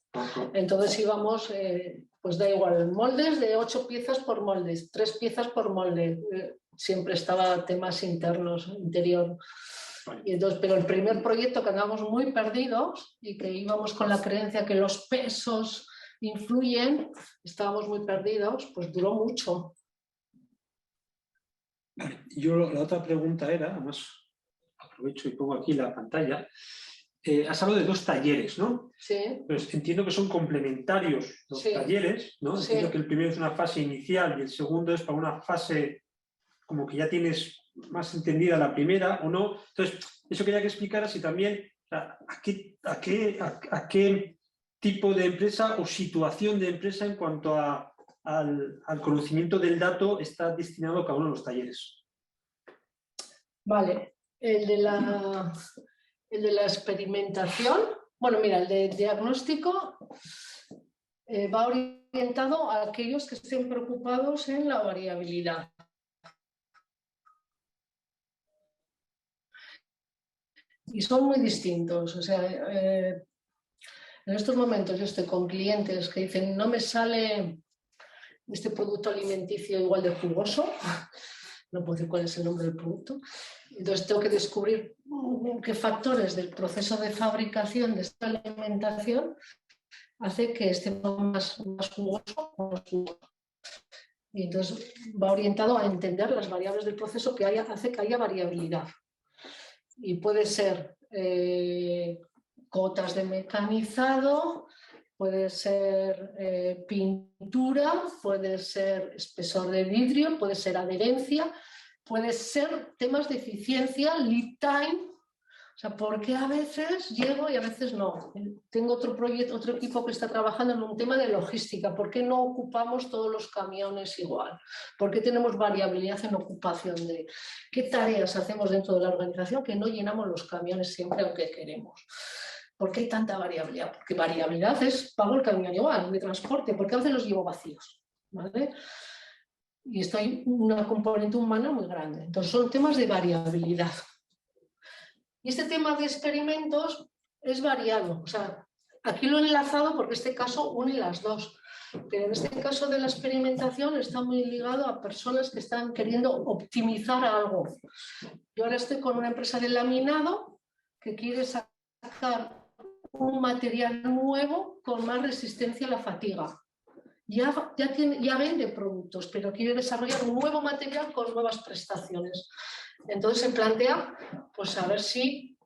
Entonces íbamos, pues da igual, moldes de 8 piezas por moldes, 3 piezas por molde. Siempre estaba temas internos, interior. Y entonces, pero el primer proyecto que andábamos muy perdidos y que íbamos con la creencia que los pesos influyen, estábamos muy perdidos, pues duró mucho. Yo la otra pregunta era, además aprovecho y pongo aquí la pantalla, has hablado de 2 talleres, ¿no? Sí. Pues entiendo que son complementarios los talleres, ¿no? Sí. Entiendo que el primero es una fase inicial y el segundo es para una fase como que ya tienes más entendida la primera o no. Entonces, eso quería que explicaras y también a qué tipo de empresa o situación de empresa en cuanto al conocimiento del dato está destinado cada uno de los talleres. Vale, el de la experimentación, bueno, mira, el de diagnóstico va orientado a aquellos que estén preocupados en la variabilidad. Y son muy distintos, o sea, en estos momentos yo estoy con clientes que dicen no me sale este producto alimenticio igual de jugoso, no puedo decir cuál es el nombre del producto, entonces tengo que descubrir qué factores del proceso de fabricación de esta alimentación hace que esté más jugoso o más jugoso. Y entonces va orientado a entender las variables del proceso que hace que haya variabilidad. Y puede ser cotas de mecanizado, puede ser pintura, puede ser espesor de vidrio, puede ser adherencia, puede ser temas de eficiencia, lead time. O sea, porque a veces llego y a veces no. Tengo otro proyecto, otro equipo que está trabajando en un tema de logística. ¿Por qué no ocupamos todos los camiones igual? ¿Por qué tenemos variabilidad en ocupación de qué tareas hacemos dentro de la organización que no llenamos los camiones siempre aunque queremos? ¿Por qué hay tanta variabilidad? Porque variabilidad es pago el camión igual de transporte, porque a veces los llevo vacíos, ¿vale? Y esto hay una componente humana muy grande. Entonces son temas de variabilidad. Y este tema de experimentos es variado. O sea, aquí lo he enlazado porque este caso une las dos. Pero en este caso de la experimentación está muy ligado a personas que están queriendo optimizar algo. Yo ahora estoy con una empresa de laminado que quiere sacar un material nuevo con más resistencia a la fatiga. Ya vende productos, pero quiere desarrollar un nuevo material con nuevas prestaciones. Entonces se plantea, pues a ver si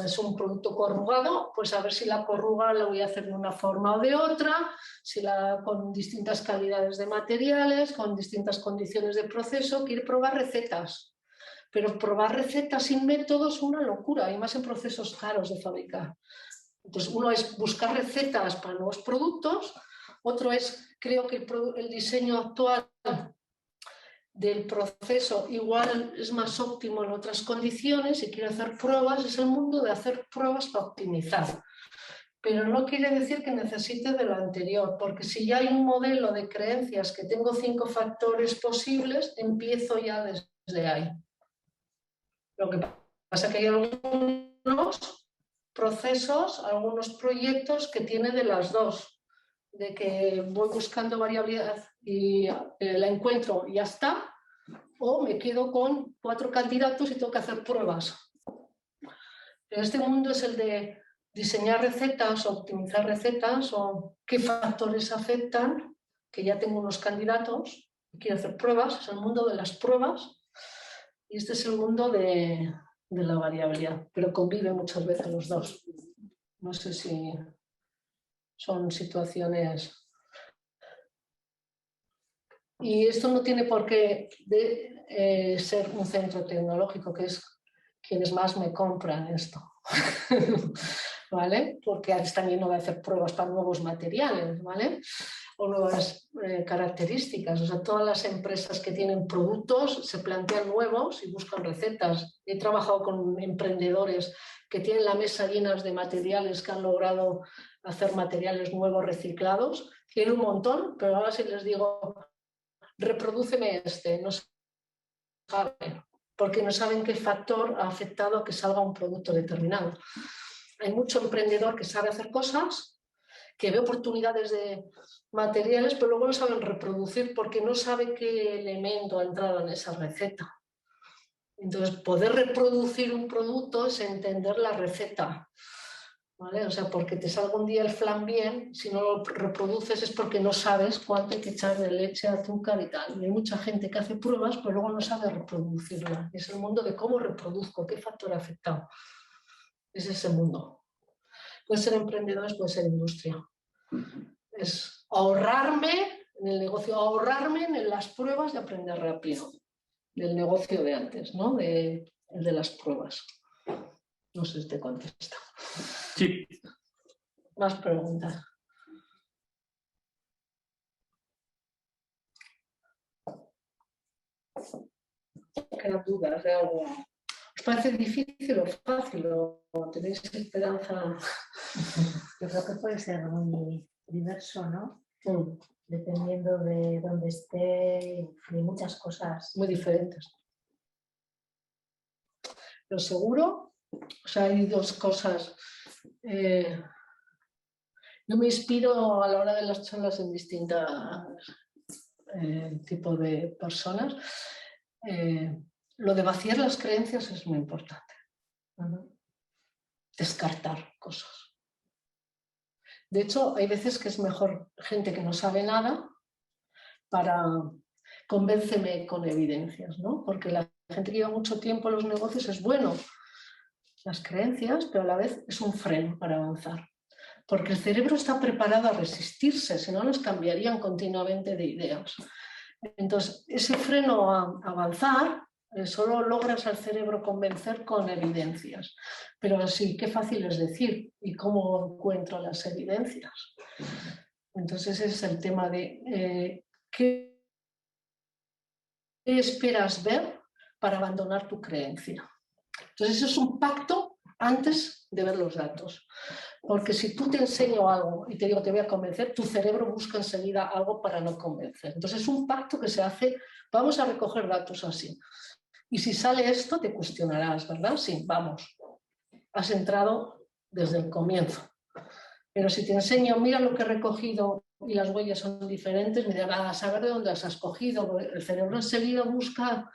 es un producto corrugado, pues a ver si la corruga la voy a hacer de una forma o de otra, con distintas calidades de materiales, con distintas condiciones de proceso. Quiere probar recetas, pero probar recetas sin métodos es una locura, y más en procesos caros de fabricar. Entonces uno es buscar recetas para nuevos productos, otro es, creo que el diseño actual del proceso igual es más óptimo en otras condiciones y quiero hacer pruebas, es el mundo de hacer pruebas para optimizar. Pero no quiere decir que necesite de lo anterior, porque si ya hay un modelo de creencias que tengo 5 factores posibles, empiezo ya desde ahí. Lo que pasa es que hay algunos procesos, algunos proyectos que tienen de las dos, de que voy buscando variabilidad y la encuentro y ya está, o me quedo con 4 candidatos y tengo que hacer pruebas. Pero este mundo es el de diseñar recetas, optimizar recetas, o qué factores afectan, que ya tengo unos candidatos y quiero hacer pruebas, es el mundo de las pruebas, y este es el mundo de la variabilidad, pero convive muchas veces los dos. No sé si son situaciones... Y esto no tiene por qué ser un centro tecnológico, que es quienes más me compran esto, ¿vale? Porque están llenos de hacer pruebas para nuevos materiales, ¿vale? O nuevas características. O sea, todas las empresas que tienen productos se plantean nuevos y buscan recetas. He trabajado con emprendedores que tienen la mesa llena de materiales que han logrado hacer materiales nuevos reciclados. Tienen un montón, pero ahora si les digo, reprodúceme este, no saben, porque no saben qué factor ha afectado a que salga un producto determinado. Hay mucho emprendedor que sabe hacer cosas, que ve oportunidades de materiales, pero luego no saben reproducir porque no sabe qué elemento ha entrado en esa receta. Entonces, poder reproducir un producto es entender la receta, ¿vale? O sea, porque te salga un día el flan bien, si no lo reproduces es porque no sabes cuánto hay que echar de leche, azúcar y tal. Y hay mucha gente que hace pruebas, pero luego no sabe reproducirla. Es el mundo de cómo reproduzco, qué factor ha afectado. Es ese mundo. Puede ser emprendedores, puede ser industria. Es ahorrarme en el negocio, ahorrarme en las pruebas y aprender rápido. Del negocio de antes, ¿no? El de las pruebas. No sé si te contesta. Sí. Más preguntas. ¿Quedan dudas de algo? ¿Os parece difícil o fácil? ¿O tenéis esperanza? Yo creo que puede ser muy diverso, ¿no? Dependiendo de dónde esté, de muchas cosas. Muy diferentes. Lo seguro, o sea, hay 2 cosas. Yo me inspiro a la hora de las charlas en distintos tipos de personas. Lo de vaciar las creencias es muy importante. Descartar cosas. De hecho, hay veces que es mejor gente que no sabe nada para convénceme con evidencias, ¿no? Porque la gente que lleva mucho tiempo en los negocios es bueno las creencias, pero a la vez es un freno para avanzar. Porque el cerebro está preparado a resistirse, si no nos cambiarían continuamente de ideas. Entonces, ese freno a avanzar solo logras al cerebro convencer con evidencias. Pero así, qué fácil es decir, ¿y cómo encuentro las evidencias? Entonces, ese es el tema de ¿qué esperas ver para abandonar tu creencia? Entonces, eso es un pacto antes de ver los datos. Porque si tú te enseño algo y te digo te voy a convencer, tu cerebro busca enseguida algo para no convencer. Entonces es un pacto que se hace, vamos a recoger datos así. Y si sale esto te cuestionarás, ¿verdad? Sí, vamos. Has entrado desde el comienzo. Pero si te enseño, mira lo que he recogido y las huellas son diferentes, me dirás, a saber de dónde las has cogido. El cerebro enseguida busca,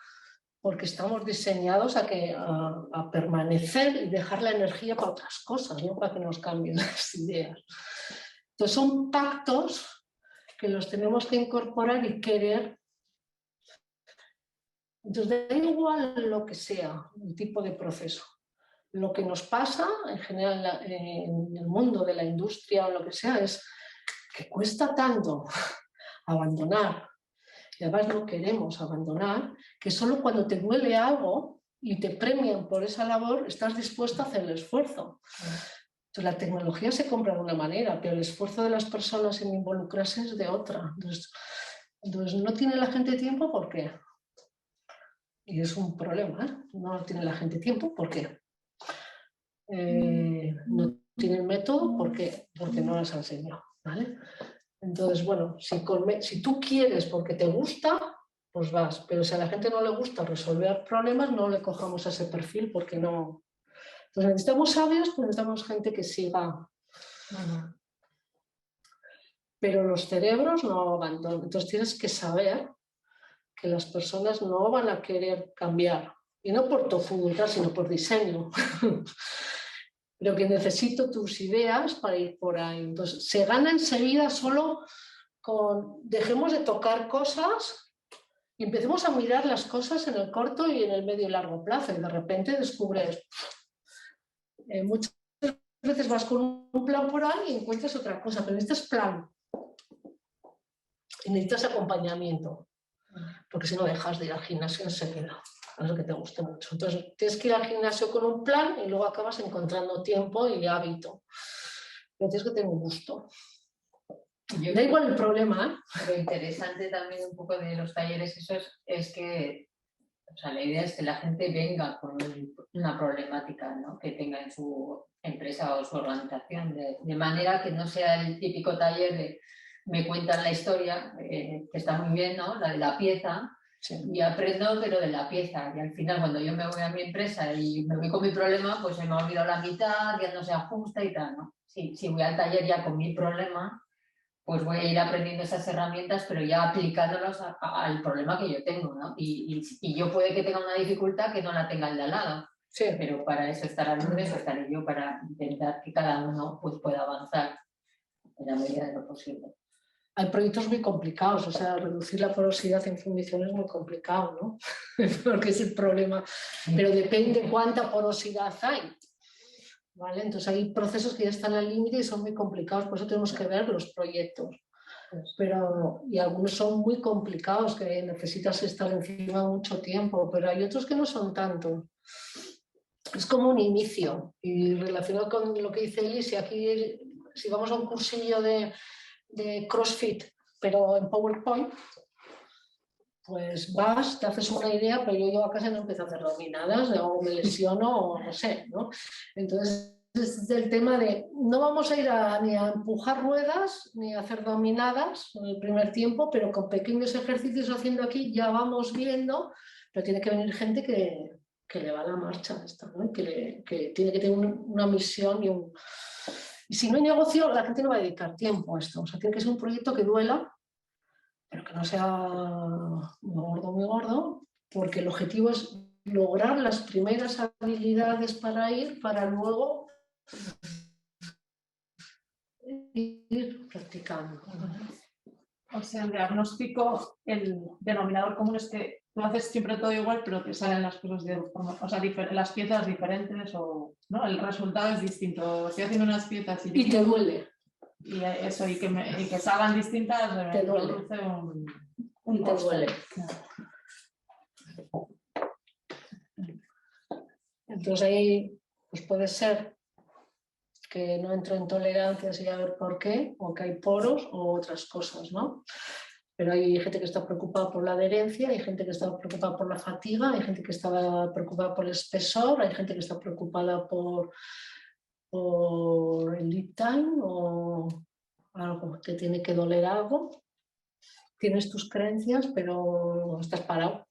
porque estamos diseñados a permanecer y dejar la energía para otras cosas, no para que nos cambien las ideas. Entonces son pactos que los tenemos que incorporar y querer. Entonces da igual lo que sea, el tipo de proceso. Lo que nos pasa en general en el mundo de la industria o lo que sea es que cuesta tanto abandonar, y además no queremos abandonar, que solo cuando te duele algo y te premian por esa labor estás dispuesto a hacer el esfuerzo. Entonces la tecnología se compra de una manera, pero el esfuerzo de las personas en involucrarse es de otra. Entonces no tiene la gente tiempo, ¿por qué? Y es un problema, ¿eh? No tiene la gente tiempo, ¿por qué? No tienen método porque no las han enseñado, ¿vale? Entonces, bueno, si tú quieres porque te gusta, pues vas, pero si a la gente no le gusta resolver problemas, no le cojamos a ese perfil porque no. Entonces necesitamos sabios, pues necesitamos gente que siga. Pero los cerebros no abandonan. Entonces tienes que saber que las personas no van a querer cambiar, y no por tofuidad, sino por diseño. Pero que necesito tus ideas para ir por ahí. Entonces, se gana enseguida solo con, dejemos de tocar cosas y empecemos a mirar las cosas en el corto y en el medio y largo plazo. Y de repente descubres, muchas veces vas con un plan por ahí y encuentras otra cosa, pero necesitas plan y necesitas acompañamiento, porque si no dejas de ir al gimnasio enseguida. A no ser que te guste mucho. Entonces tienes que ir al gimnasio con un plan y luego acabas encontrando tiempo y hábito. Pero tienes que tener un gusto. Da igual el problema, ¿eh? Lo interesante también un poco de los talleres es que, o sea, la idea es que la gente venga con una problemática, ¿no?, que tenga en su empresa o su organización, de manera que no sea el típico taller de me cuentan la historia, que está muy bien, ¿no?, la de la pieza. Sí. Y aprendo, pero de la pieza. Y al final, cuando yo me voy a mi empresa y me voy con mi problema, pues se me ha olvidado la mitad, ya no se ajusta y tal, ¿no? Si voy al taller ya con mi problema, pues voy a ir aprendiendo esas herramientas, pero ya aplicándolas al problema que yo tengo, ¿no? Y yo puede que tenga una dificultad que no la tenga el de al lado. Sí. Pero para eso estará el lunes o estaré yo para intentar que cada uno pues, pueda avanzar en la medida de lo posible. Hay proyectos muy complicados, o sea, reducir la porosidad en fundición es muy complicado, ¿no? Porque es el problema, pero depende cuánta porosidad hay, ¿vale? Entonces hay procesos que ya están al límite y son muy complicados, por eso tenemos que ver los proyectos. Y algunos son muy complicados, que necesitas estar encima mucho tiempo, pero hay otros que no son tanto. Es como un inicio, y relacionado con lo que dice Eli, si vamos a un cursillo de CrossFit, pero en PowerPoint, pues vas, te haces una idea, pero yo llego a casa y no empiezo a hacer dominadas, o me lesiono, o no sé, ¿no? Entonces, es el tema de, no vamos a ir ni a empujar ruedas, ni a hacer dominadas en el primer tiempo, pero con pequeños ejercicios haciendo aquí ya vamos viendo, pero tiene que venir gente que le va a la marcha a esto, ¿no? Que tiene que tener una misión y si no hay negocio, la gente no va a dedicar tiempo a esto. O sea, tiene que ser un proyecto que duela, pero que no sea muy gordo, porque el objetivo es lograr las primeras habilidades para ir, para luego ir practicando. O sea, el diagnóstico, el denominador común es que tú haces siempre todo igual, pero te salen las cosas de forma, o sea, las piezas diferentes, o ¿no? El resultado es distinto. Estoy haciendo unas piezas y te duele. Y eso, y que salgan distintas, te duele. Un te duele. Entonces ahí pues puede ser que no entro en tolerancias y a ver por qué, o que hay poros o otras cosas, ¿no? Pero hay gente que está preocupada por la adherencia, hay gente que está preocupada por la fatiga, hay gente que está preocupada por el espesor, hay gente que está preocupada por o el lead time o algo, que tiene que doler algo. Tienes tus creencias, pero estás parado.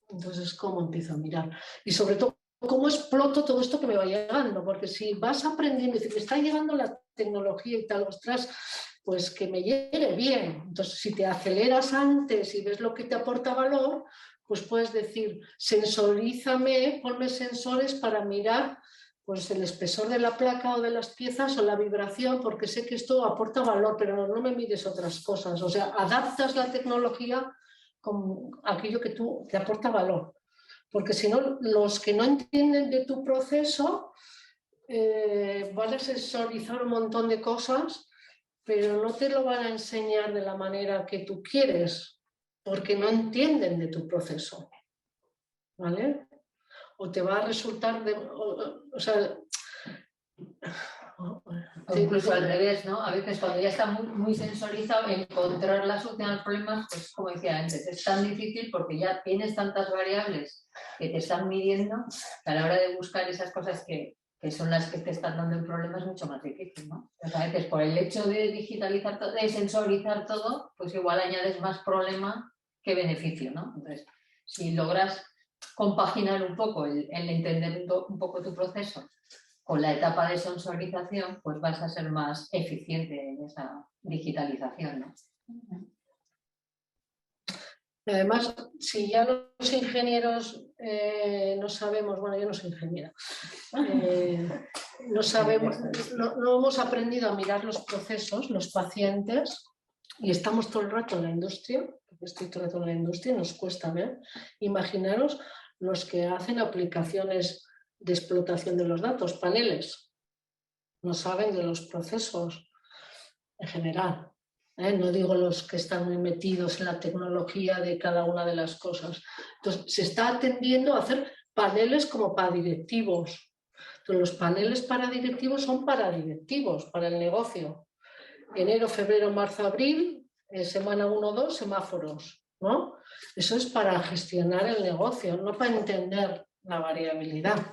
Entonces, ¿cómo empiezo a mirar? Y sobre todo, ¿cómo exploto todo esto que me va llegando? Porque si vas aprendiendo, y me está llegando la tecnología y tal, ostras, pues que me llegue bien. Entonces, si te aceleras antes y ves lo que te aporta valor, pues puedes decir, sensorízame, ponme sensores para mirar pues el espesor de la placa o de las piezas o la vibración, porque sé que esto aporta valor, pero no me mires otras cosas. O sea, adaptas la tecnología con aquello que tú te aporta valor. Porque si no, los que no entienden de tu proceso van a sensorizar un montón de cosas, pero no te lo van a enseñar de la manera que tú quieres, porque no entienden de tu proceso. ¿Vale? O te va a resultar o sea, o incluso al revés, ¿no? A veces cuando ya está muy sensorizado, encontrar la solución a los problemas, pues como decía antes, es tan difícil porque ya tienes tantas variables que te están midiendo que a la hora de buscar esas cosas que son las que te están dando el problema es mucho más difícil, ¿no? Entonces, a veces por el hecho de digitalizar todo, de sensorizar todo, pues igual añades más problema que beneficio, ¿no? Entonces, si logras compaginar un poco el entender un poco tu proceso con la etapa de sensorización, pues vas a ser más eficiente en esa digitalización, ¿no? Además, si ya los ingenieros no sabemos, bueno, yo no soy ingeniera, no sabemos, no hemos aprendido a mirar los procesos, los pacientes, y estamos todo el rato en la industria, porque estoy todo el rato en la industria, nos cuesta ver. Imaginaros los que hacen aplicaciones de explotación de los datos, paneles, no saben de los procesos en general. No digo los que están muy metidos en la tecnología de cada una de las cosas. Entonces, se está tendiendo a hacer paneles como para directivos. Entonces, los paneles para directivos son para directivos, para el negocio. Enero, febrero, marzo, abril, semana 1 o 2, semáforos, ¿no? Eso es para gestionar el negocio, no para entender la variabilidad.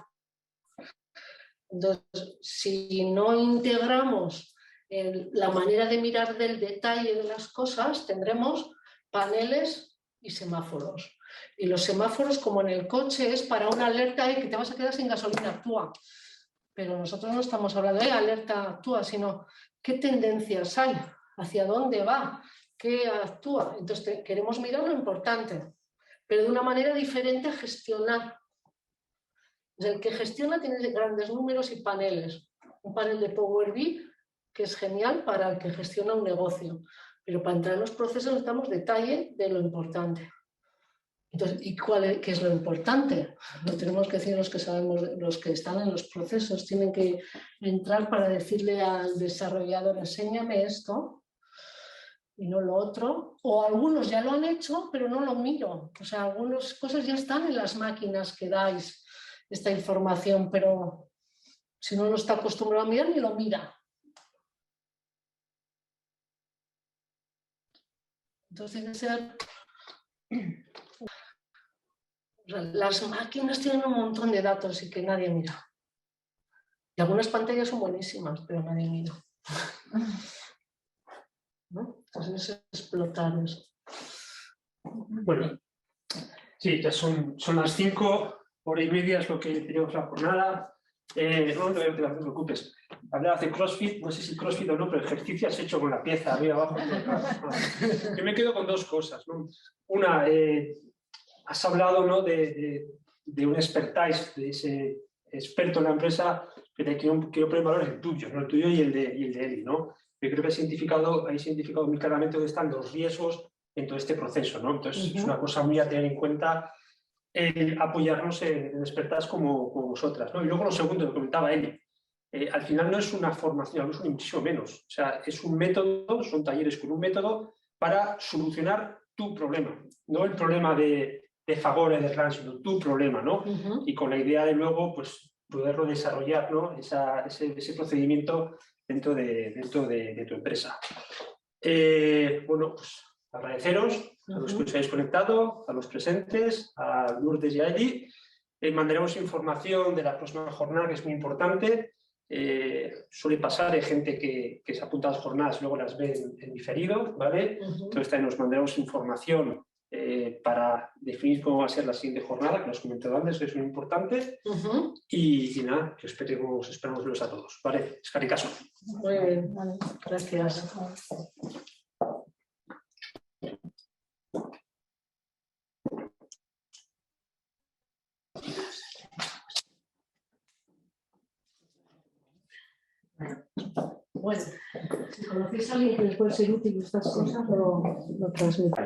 Entonces, si no integramos la manera de mirar del detalle de las cosas, tendremos paneles y semáforos. Y los semáforos, como en el coche, es para una alerta que te vas a quedar sin gasolina, actúa. Pero nosotros no estamos hablando de alerta, actúa, sino qué tendencias hay, hacia dónde va, qué actúa. Entonces queremos mirar lo importante, pero de una manera diferente a gestionar. El que gestiona tiene grandes números y paneles. Un panel de Power BI que es genial para el que gestiona un negocio, pero para entrar en los procesos necesitamos detalle de lo importante. Entonces, ¿y qué es lo importante? Lo tenemos que decir los que sabemos, los que están en los procesos, tienen que entrar para decirle al desarrollador, enséñame esto y no lo otro, o algunos ya lo han hecho, pero no lo miro. O sea, algunas cosas ya están en las máquinas que dais esta información, pero si no lo está acostumbrado a mirar, ni lo mira. Entonces, tiene que ser... Las máquinas tienen un montón de datos y que nadie mira. Y algunas pantallas son buenísimas, pero nadie mira. ¿No? Entonces es explotar eso. Bueno, sí, ya son las 5:30, es lo que tenemos la jornada. No te preocupes. Hablabas de CrossFit, no sé si CrossFit o no, pero ejercicio has hecho con la pieza, arriba, abajo. Yo me quedo con dos cosas, ¿no? Una, has hablado, ¿no?, de un expertise, de ese experto en la empresa, que te quiero poner valor el tuyo, ¿no? El tuyo y el de Eli, ¿no? Yo creo que hay identificado muy claramente dónde están los riesgos en todo este proceso, ¿no? Entonces, es una cosa muy a tener en cuenta apoyarnos en expertas como vosotras, ¿no? Y luego lo segundo, lo comentaba Eli, al final no es una formación, no es muchísimo menos. O sea, es un método, son talleres con un método para solucionar tu problema, no el problema de Fagor y de Rand, sino tu problema, ¿no? Y con la idea de luego, pues, poderlo desarrollar, ¿no? Ese procedimiento dentro de tu empresa. Bueno, pues agradeceros a los que os habéis conectado, a los presentes, a Lourdes y a Eli. Mandaremos información de la próxima jornada, que es muy importante. Suele pasar, hay gente que se apunta a las jornadas y luego las ve en diferido, ¿vale? Entonces también nos mandaremos información para definir cómo va a ser la siguiente jornada, que os comenté antes, que es muy importante. Y nada, que esperamos verlos a todos, ¿vale? Eskerrik asko. Muy bien, gracias. Bueno, si conocéis a alguien que les puede ser útil estas cosas, lo transmito.